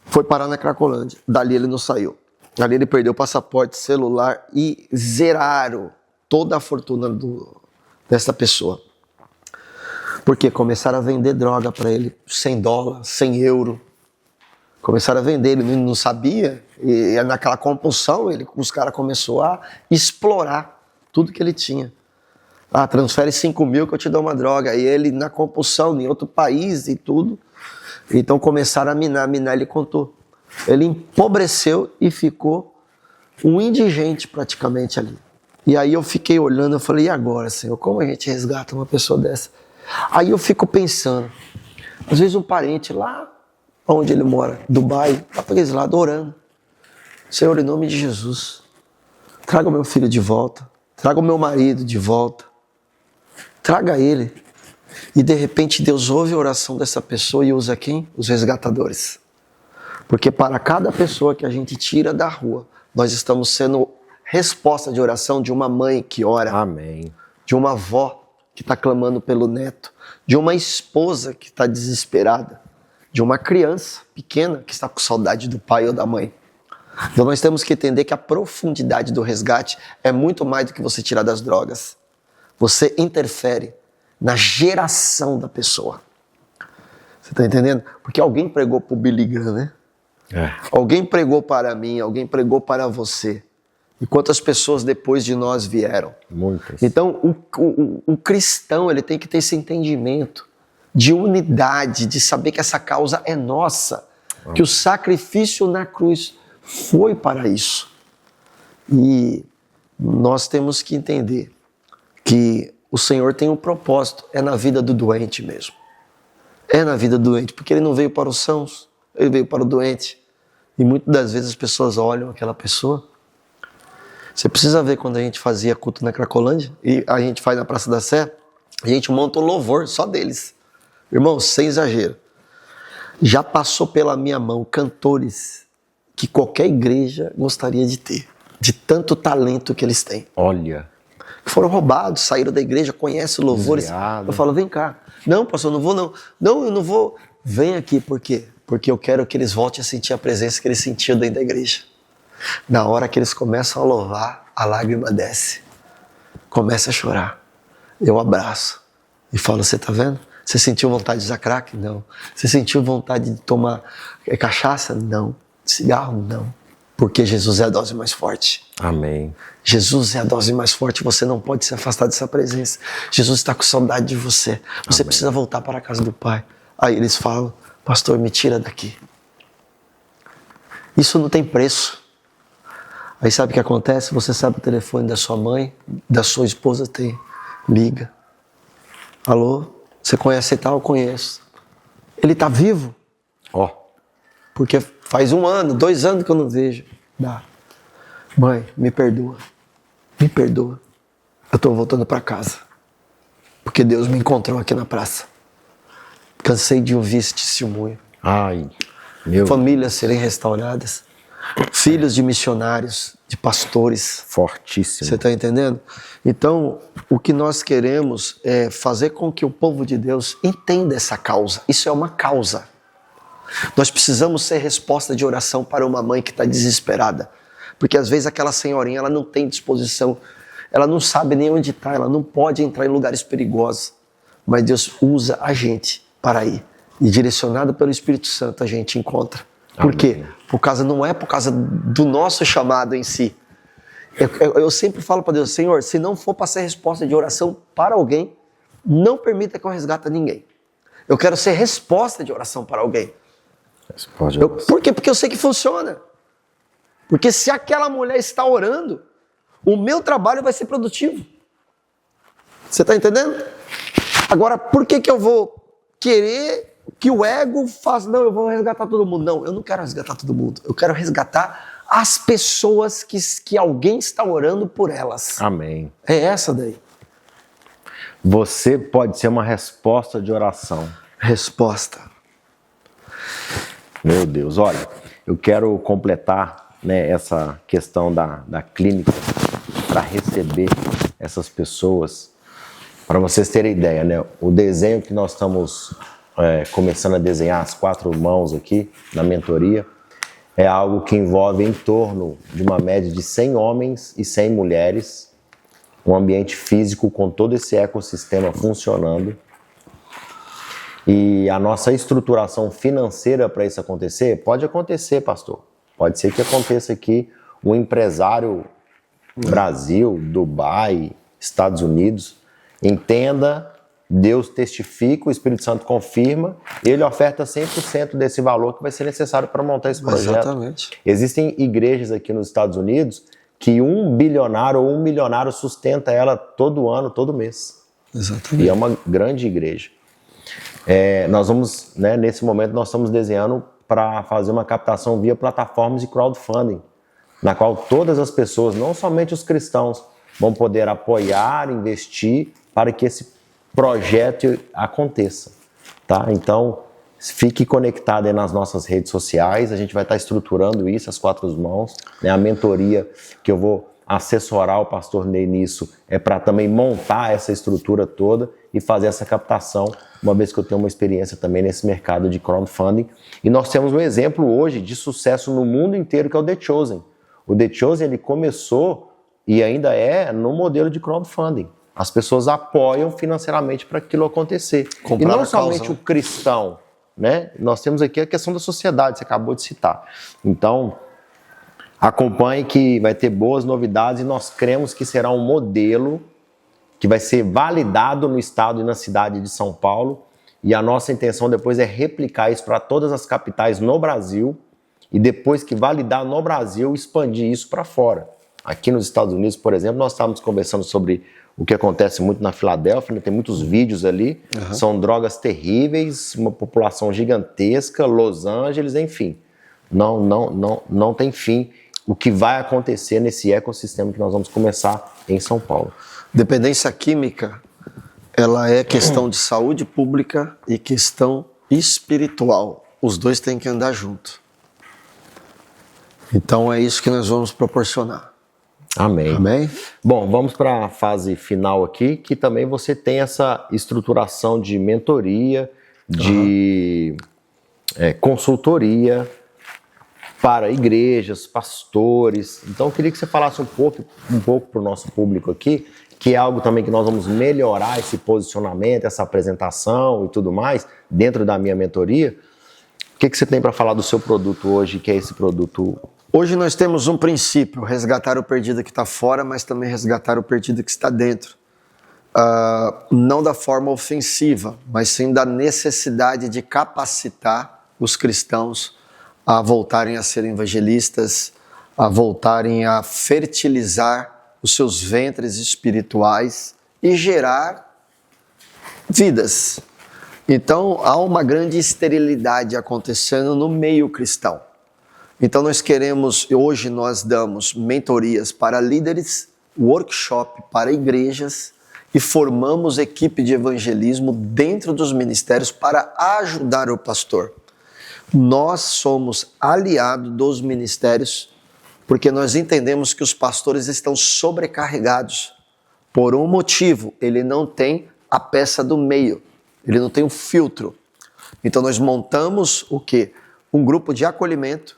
[SPEAKER 2] foi parar na Cracolândia. Dali ele não saiu. Dali ele perdeu o passaporte, celular e zeraram toda a fortuna dessa pessoa. Porque começaram a vender droga para ele, $100, €100. Começaram a vender, ele não sabia, e naquela compulsão os caras começaram a explorar tudo que ele tinha. Transfere 5 mil que eu te dou uma droga. E ele na compulsão, em outro país e tudo. Então começaram a minar, ele contou. Ele empobreceu e ficou um indigente praticamente ali. E aí eu fiquei olhando, eu falei, e agora, Senhor, como a gente resgata uma pessoa dessa? Aí eu fico pensando, às vezes um parente lá, onde ele mora, Dubai, lá para aqueles lados, orando. Senhor, em nome de Jesus, traga o meu filho de volta, traga o meu marido de volta, traga ele. E de repente Deus ouve a oração dessa pessoa e usa quem? Os resgatadores. Porque para cada pessoa que a gente tira da rua, nós estamos sendo resposta de oração de uma mãe que ora.
[SPEAKER 1] Amém.
[SPEAKER 2] De uma avó que está clamando pelo neto, de uma esposa que está desesperada, de uma criança pequena que está com saudade do pai ou da mãe. Então nós temos que entender que a profundidade do resgate é muito mais do que você tirar das drogas. Você interfere na geração da pessoa. Você está entendendo? Porque alguém pregou para o Billy Graham, né? Alguém pregou para mim, alguém pregou para você. E quantas pessoas depois de nós vieram?
[SPEAKER 1] Muitas.
[SPEAKER 2] Então o cristão, ele tem que ter esse entendimento de unidade, de saber que essa causa é nossa, que o sacrifício na cruz foi para isso. E nós temos que entender que o Senhor tem um propósito, é na vida do doente mesmo. É na vida do doente, porque ele não veio para os sãos, ele veio para o doente. E muitas das vezes as pessoas olham aquela pessoa. Você precisa ver quando a gente fazia culto na Cracolândia, e a gente faz na Praça da Sé, a gente monta um louvor só deles. Irmão, sem exagero. Já passou pela minha mão cantores que qualquer igreja gostaria de ter, de tanto talento que eles têm.
[SPEAKER 1] Olha.
[SPEAKER 2] Foram roubados, saíram da igreja, conhecem louvores. Eu falo, vem cá. Não, pastor, eu não vou não. Não, eu não vou. Vem aqui, por quê? Porque eu quero que eles voltem a sentir a presença que eles sentiam dentro da igreja. Na hora que eles começam a louvar, a lágrima desce. Começa a chorar. Eu abraço e falo, você tá vendo? Você sentiu vontade de usar crack? Não. Você sentiu vontade de tomar cachaça? Não. Cigarro? Não. Porque Jesus é a dose mais forte.
[SPEAKER 1] Amém.
[SPEAKER 2] Jesus é a dose mais forte, você não pode se afastar dessa presença. Jesus está com saudade de você. Você
[SPEAKER 1] Amém.
[SPEAKER 2] Precisa voltar para a casa do Pai. Aí eles falam, pastor, me tira daqui. Isso não tem preço. Aí sabe o que acontece? Você sabe o telefone da sua mãe, da sua esposa, tem. Liga. Alô? Você conhece tal? Eu conheço. Ele está vivo?
[SPEAKER 1] Ó.
[SPEAKER 2] Porque faz 1 ano, 2 anos que eu não vejo. Dá. Mãe, me perdoa. Me perdoa. Eu estou voltando para casa. Porque Deus me encontrou aqui na praça. Cansei de ouvir esse testemunho.
[SPEAKER 1] Ai, meu.
[SPEAKER 2] Famílias serem restauradas. Filhos de missionários, de pastores.
[SPEAKER 1] Fortíssimo.
[SPEAKER 2] Você está entendendo? Então, o que nós queremos é fazer com que o povo de Deus entenda essa causa. Isso é uma causa. Nós precisamos ser resposta de oração para uma mãe que está desesperada. Porque às vezes aquela senhorinha, ela não tem disposição, ela não sabe nem onde está, ela não pode entrar em lugares perigosos. Mas Deus usa a gente para ir. E direcionado pelo Espírito Santo a gente encontra. Por quê? Não é por causa do nosso chamado em si. Eu sempre falo para Deus, Senhor, se não for para ser resposta de oração para alguém, não permita que eu resgate ninguém. Eu quero ser resposta de oração para alguém. Por quê? Porque eu sei que funciona. Porque se aquela mulher está orando, o meu trabalho vai ser produtivo. Você está entendendo? Agora, por que eu vou querer que o ego faça, não, eu vou resgatar todo mundo. Não, eu não quero resgatar todo mundo. Eu quero resgatar as pessoas que alguém está orando por elas.
[SPEAKER 1] Amém.
[SPEAKER 2] É essa daí.
[SPEAKER 1] Você pode ser uma resposta de oração.
[SPEAKER 2] Resposta.
[SPEAKER 1] Meu Deus, olha, eu quero completar, né, essa questão da clínica para receber essas pessoas. Para vocês terem ideia, né, o desenho que nós estamos começando a desenhar, as 4 mãos aqui na mentoria, é algo que envolve em torno de uma média de 100 homens e 100 mulheres, um ambiente físico com todo esse ecossistema funcionando. E a nossa estruturação financeira para isso acontecer, pode acontecer, pastor. Pode ser que aconteça aqui um empresário Brasil, Dubai, Estados Unidos, entenda, Deus testifica, o Espírito Santo confirma, ele oferta 100% desse valor que vai ser necessário para montar esse projeto.
[SPEAKER 2] Exatamente.
[SPEAKER 1] Existem igrejas aqui nos Estados Unidos que 1 bilionário ou 1 milionário sustenta ela todo ano, todo mês.
[SPEAKER 2] Exatamente.
[SPEAKER 1] E é uma grande igreja. Nós vamos, né, nesse momento, nós estamos desenhando para fazer uma captação via plataformas de crowdfunding, na qual todas as pessoas, não somente os cristãos, vão poder apoiar, investir para que esse projeto aconteça, tá? Então, fique conectado aí nas nossas redes sociais, a gente vai estar estruturando isso, as 4 mãos, né? A mentoria que eu vou assessorar o pastor Ney nisso é para também montar essa estrutura toda e fazer essa captação, uma vez que eu tenho uma experiência também nesse mercado de crowdfunding. E nós temos um exemplo hoje de sucesso no mundo inteiro, que é o The Chosen. O The Chosen, ele começou e ainda é no modelo de crowdfunding. As pessoas apoiam financeiramente para aquilo acontecer. E não somente o cristão, né? Nós temos aqui a questão da sociedade, você acabou de citar. Então, acompanhe que vai ter boas novidades e nós cremos que será um modelo que vai ser validado no estado e na cidade de São Paulo. E a nossa intenção depois é replicar isso para todas as capitais no Brasil e depois que validar no Brasil, expandir isso para fora. Aqui nos Estados Unidos, por exemplo, nós estávamos conversando sobre o que acontece muito na Filadélfia, né? Tem muitos vídeos ali, são drogas terríveis, uma população gigantesca, Los Angeles, enfim. Não tem fim o que vai acontecer nesse ecossistema que nós vamos começar em São Paulo.
[SPEAKER 2] Dependência química, ela é questão de saúde pública e questão espiritual. Os dois têm que andar junto. Então é isso que nós vamos proporcionar.
[SPEAKER 1] Amém.
[SPEAKER 2] Amém?
[SPEAKER 1] Bom, vamos para a fase final aqui, que também você tem essa estruturação de mentoria, de consultoria para igrejas, pastores. Então eu queria que você falasse um pouco para o nosso público aqui, que é algo também que nós vamos melhorar esse posicionamento, essa apresentação e tudo mais, dentro da minha mentoria. O que você tem para falar do seu produto hoje, que é esse produto?
[SPEAKER 2] Hoje nós temos um princípio, resgatar o perdido que está fora, mas também resgatar o perdido que está dentro. Não da forma ofensiva, mas sim da necessidade de capacitar os cristãos a voltarem a ser evangelistas, a voltarem a fertilizar os seus ventres espirituais e gerar vidas. Então, há uma grande esterilidade acontecendo no meio cristão. Então, hoje nós damos mentorias para líderes, workshop para igrejas e formamos equipe de evangelismo dentro dos ministérios para ajudar o pastor. Nós somos aliados dos ministérios porque nós entendemos que os pastores estão sobrecarregados. Por um motivo, ele não tem a peça do meio, ele não tem um filtro. Então nós montamos o quê? Um grupo de acolhimento,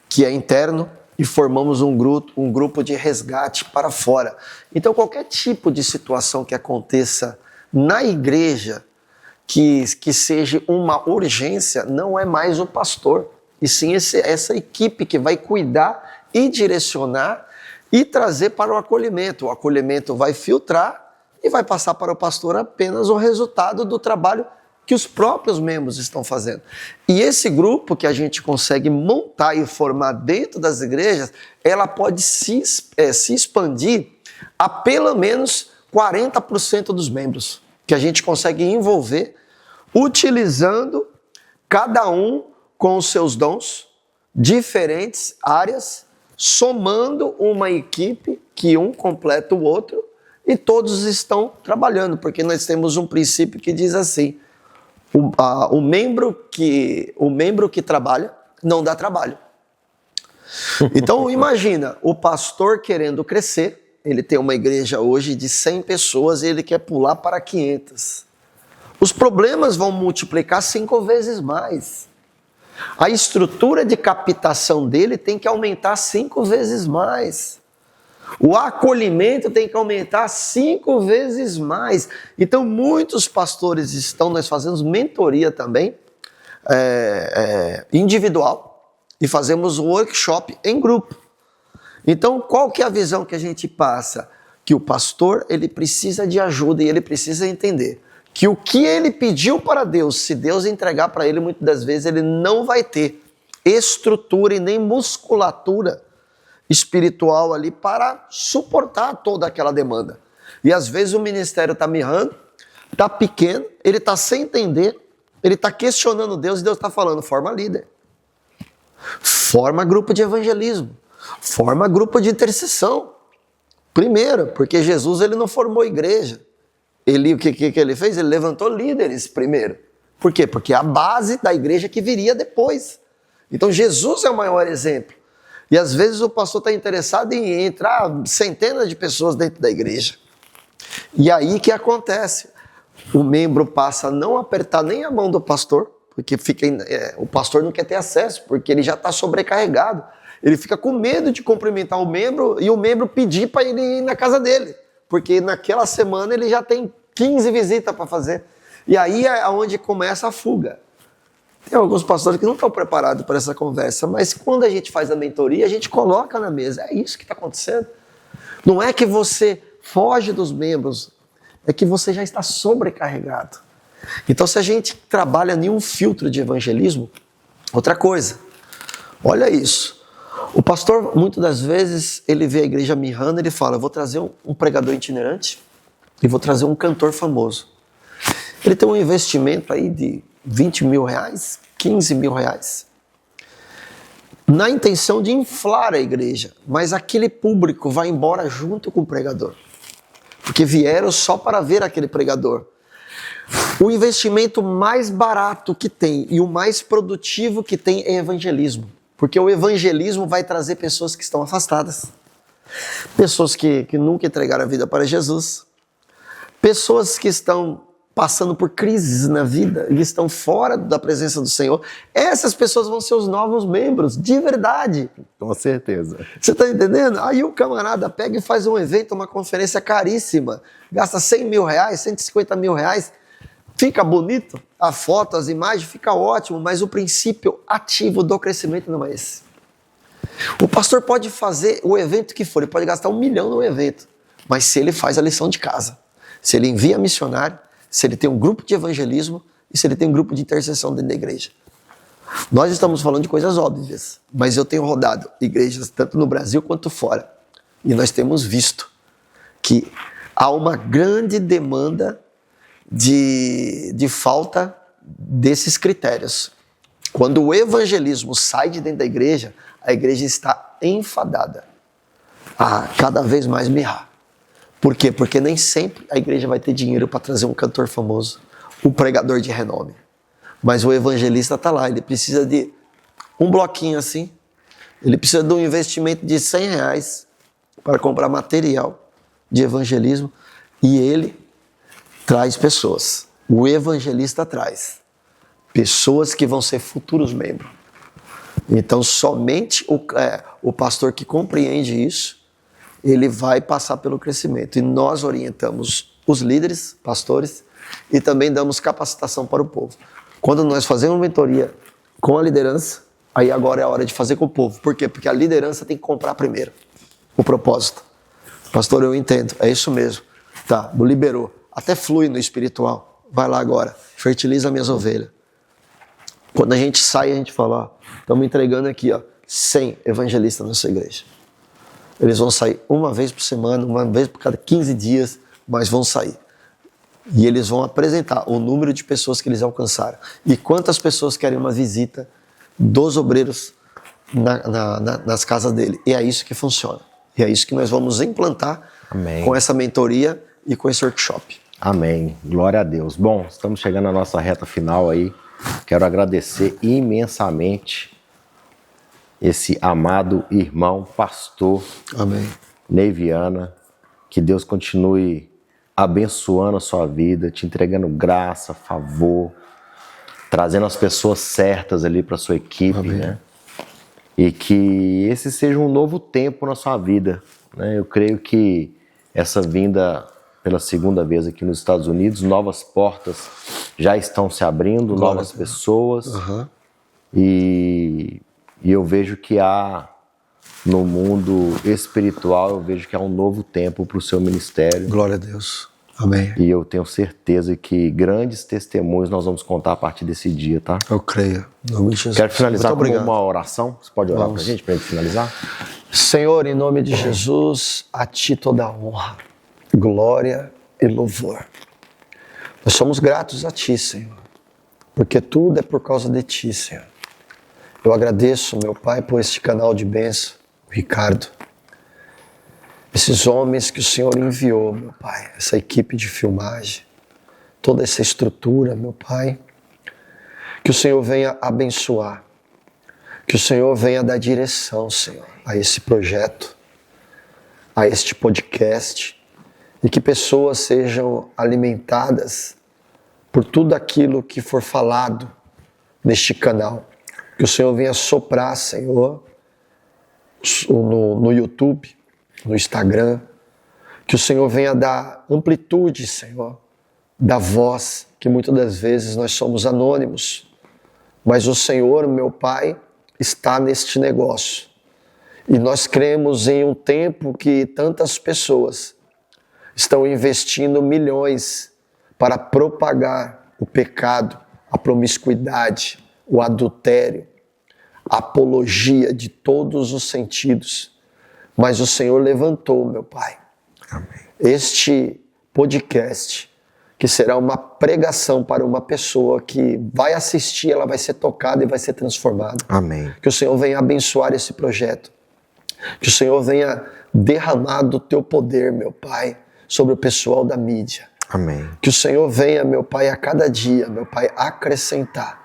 [SPEAKER 2] que é interno, e formamos um grupo de resgate para fora. Então qualquer tipo de situação que aconteça na igreja, que seja uma urgência, não é mais o pastor, e sim essa equipe que vai cuidar e direcionar e trazer para o acolhimento. O acolhimento vai filtrar e vai passar para o pastor apenas o resultado do trabalho que os próprios membros estão fazendo. E esse grupo que a gente consegue montar e formar dentro das igrejas, ela pode se expandir a pelo menos 40% dos membros, que a gente consegue envolver, utilizando cada um com os seus dons, diferentes áreas, somando uma equipe que um completa o outro e todos estão trabalhando, porque nós temos um princípio que diz assim: o membro que trabalha não dá trabalho. Então imagina, o pastor querendo crescer, ele tem uma igreja hoje de 100 pessoas e ele quer pular para 500. Os problemas vão multiplicar 5 vezes mais. A estrutura de captação dele tem que aumentar 5 vezes mais. O acolhimento tem que aumentar 5 vezes mais. Então, muitos pastores nós fazemos mentoria também, individual, e fazemos workshop em grupo. Então, qual que é a visão que a gente passa? Que o pastor, ele precisa de ajuda e ele precisa entender que o que ele pediu para Deus, se Deus entregar para ele, muitas das vezes ele não vai ter estrutura e nem musculatura espiritual ali para suportar toda aquela demanda. E às vezes o ministério está mirrando, está pequeno, ele está sem entender, ele está questionando Deus e Deus está falando: forma líder, forma grupo de evangelismo, forma grupo de intercessão. Primeiro, porque Jesus ele não formou igreja. O que ele fez? Ele levantou líderes primeiro. Por quê? Porque é a base da igreja que viria depois. Então Jesus é o maior exemplo. E às vezes o pastor está interessado em entrar centenas de pessoas dentro da igreja. E aí que acontece? O membro passa a não apertar nem a mão do pastor, porque o pastor não quer ter acesso, porque ele já está sobrecarregado. Ele fica com medo de cumprimentar o membro e o membro pedir para ele ir na casa dele, porque naquela semana ele já tem 15 visitas para fazer. E aí é onde começa a fuga. Tem alguns pastores que não estão preparados para essa conversa, mas quando a gente faz a mentoria, a gente coloca na mesa. É isso que está acontecendo. Não é que você foge dos membros, é que você já está sobrecarregado. Então, se a gente trabalha em um filtro de evangelismo, outra coisa, olha isso. O pastor, muitas das vezes, ele vê a igreja mirrando, ele fala: eu vou trazer um pregador itinerante, e vou trazer um cantor famoso. Ele tem um investimento aí de 20 mil reais, 15 mil reais, na intenção de inflar a igreja, mas aquele público vai embora junto com o pregador, porque vieram só para ver aquele pregador. O investimento mais barato que tem e o mais produtivo que tem é evangelismo, porque o evangelismo vai trazer pessoas que estão afastadas, pessoas que nunca entregaram a vida para Jesus, pessoas que estão passando por crises na vida e estão fora da presença do Senhor. Essas pessoas vão ser os novos membros, de verdade.
[SPEAKER 1] Com certeza.
[SPEAKER 2] Você está entendendo? Aí o camarada pega e faz um evento, uma conferência caríssima, gasta 100 mil reais, 150 mil reais, fica bonito, a foto, as imagens, fica ótimo, mas o princípio ativo do crescimento não é esse. O pastor pode fazer o evento que for, ele pode gastar 1 milhão no evento, mas se ele faz a lição de casa, se ele envia missionário, se ele tem um grupo de evangelismo e se ele tem um grupo de intercessão dentro da igreja. Nós estamos falando de coisas óbvias, mas eu tenho rodado igrejas tanto no Brasil quanto fora, e nós temos visto que há uma grande demanda de falta desses critérios. Quando o evangelismo sai de dentro da igreja, a igreja está enfadada a cada vez mais mirrar. Por quê? Porque nem sempre a igreja vai ter dinheiro para trazer um cantor famoso, um pregador de renome. Mas o evangelista está lá, ele precisa de um bloquinho assim, ele precisa de um investimento de 100 reais para comprar material de evangelismo e ele traz pessoas. O evangelista traz pessoas que vão ser futuros membros. Então somente o pastor que compreende isso, ele vai passar pelo crescimento. E nós orientamos os líderes, pastores, e também damos capacitação para o povo. Quando nós fazemos mentoria com a liderança, aí agora é a hora de fazer com o povo. Por quê? Porque a liderança tem que comprar primeiro o propósito. Pastor, eu entendo, é isso mesmo. Tá, liberou. Até flui no espiritual. Vai lá agora, fertiliza minhas ovelhas. Quando a gente sai, a gente fala, ó, estamos entregando aqui, ó, 100 evangelistas na sua igreja. Eles vão sair uma vez por semana, uma vez por cada 15 dias, mas vão sair. E eles vão apresentar o número de pessoas que eles alcançaram. E quantas pessoas querem uma visita dos obreiros nas casas dele. E é isso que funciona. E é isso que nós vamos implantar. Amém. Com essa mentoria e com esse workshop.
[SPEAKER 1] Amém. Glória a Deus. Bom, estamos chegando à nossa reta final aí. Quero agradecer imensamente esse amado irmão, pastor,
[SPEAKER 2] amém,
[SPEAKER 1] Ney Viana, que Deus continue abençoando a sua vida, te entregando graça, favor, trazendo as pessoas certas ali para sua equipe, amém, né? E que esse seja um novo tempo na sua vida, né? Eu creio que essa vinda pela segunda vez aqui nos Estados Unidos, novas portas já estão se abrindo, novas pessoas, e eu vejo que há, no mundo espiritual, eu vejo que há um novo tempo para o seu ministério.
[SPEAKER 2] Glória a Deus. Amém.
[SPEAKER 1] E eu tenho certeza que grandes testemunhos nós vamos contar a partir desse dia, tá?
[SPEAKER 2] Eu creio. Em nome de Jesus.
[SPEAKER 1] Quero finalizar com uma oração. Você pode orar para a gente finalizar?
[SPEAKER 2] Senhor, em nome de Jesus, a Ti toda a honra, glória e louvor. Nós somos gratos a Ti, Senhor, porque tudo é por causa de Ti, Senhor. Eu agradeço, meu Pai, por este canal de bênção, o Ricardo. Esses homens que o Senhor enviou, meu Pai, essa equipe de filmagem, toda essa estrutura, meu Pai, que o Senhor venha abençoar, que o Senhor venha dar direção, Senhor, a esse projeto, a este podcast, e que pessoas sejam alimentadas por tudo aquilo que for falado neste canal. Que o Senhor venha soprar, Senhor, no YouTube, no Instagram. Que o Senhor venha dar amplitude, Senhor, da voz, que muitas das vezes nós somos anônimos. Mas o Senhor, meu Pai, está neste negócio. E nós cremos em um tempo que tantas pessoas estão investindo milhões para propagar o pecado, a promiscuidade, o adultério, a apologia de todos os sentidos. Mas o Senhor levantou, meu Pai, amém, este podcast, que será uma pregação para uma pessoa que vai assistir, ela vai ser tocada e vai ser transformada.
[SPEAKER 1] Amém.
[SPEAKER 2] Que o Senhor venha abençoar esse projeto. Que o Senhor venha derramar do teu poder, meu Pai, sobre o pessoal da mídia.
[SPEAKER 1] Amém.
[SPEAKER 2] Que o Senhor venha, meu Pai, a cada dia, meu Pai, acrescentar.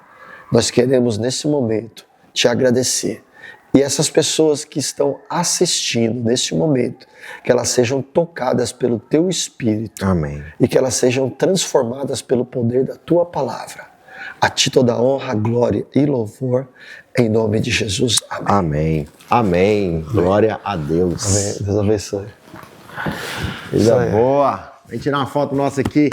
[SPEAKER 2] Nós queremos, nesse momento, te agradecer. E essas pessoas que estão assistindo neste momento, que elas sejam tocadas pelo teu Espírito.
[SPEAKER 1] Amém.
[SPEAKER 2] E que elas sejam transformadas pelo poder da tua palavra. A ti toda honra, glória e louvor, em nome de Jesus. Amém.
[SPEAKER 1] Amém. Amém. Glória a Deus.
[SPEAKER 2] Amém. Deus abençoe.
[SPEAKER 1] Coisa boa. Vem tirar uma foto nossa aqui.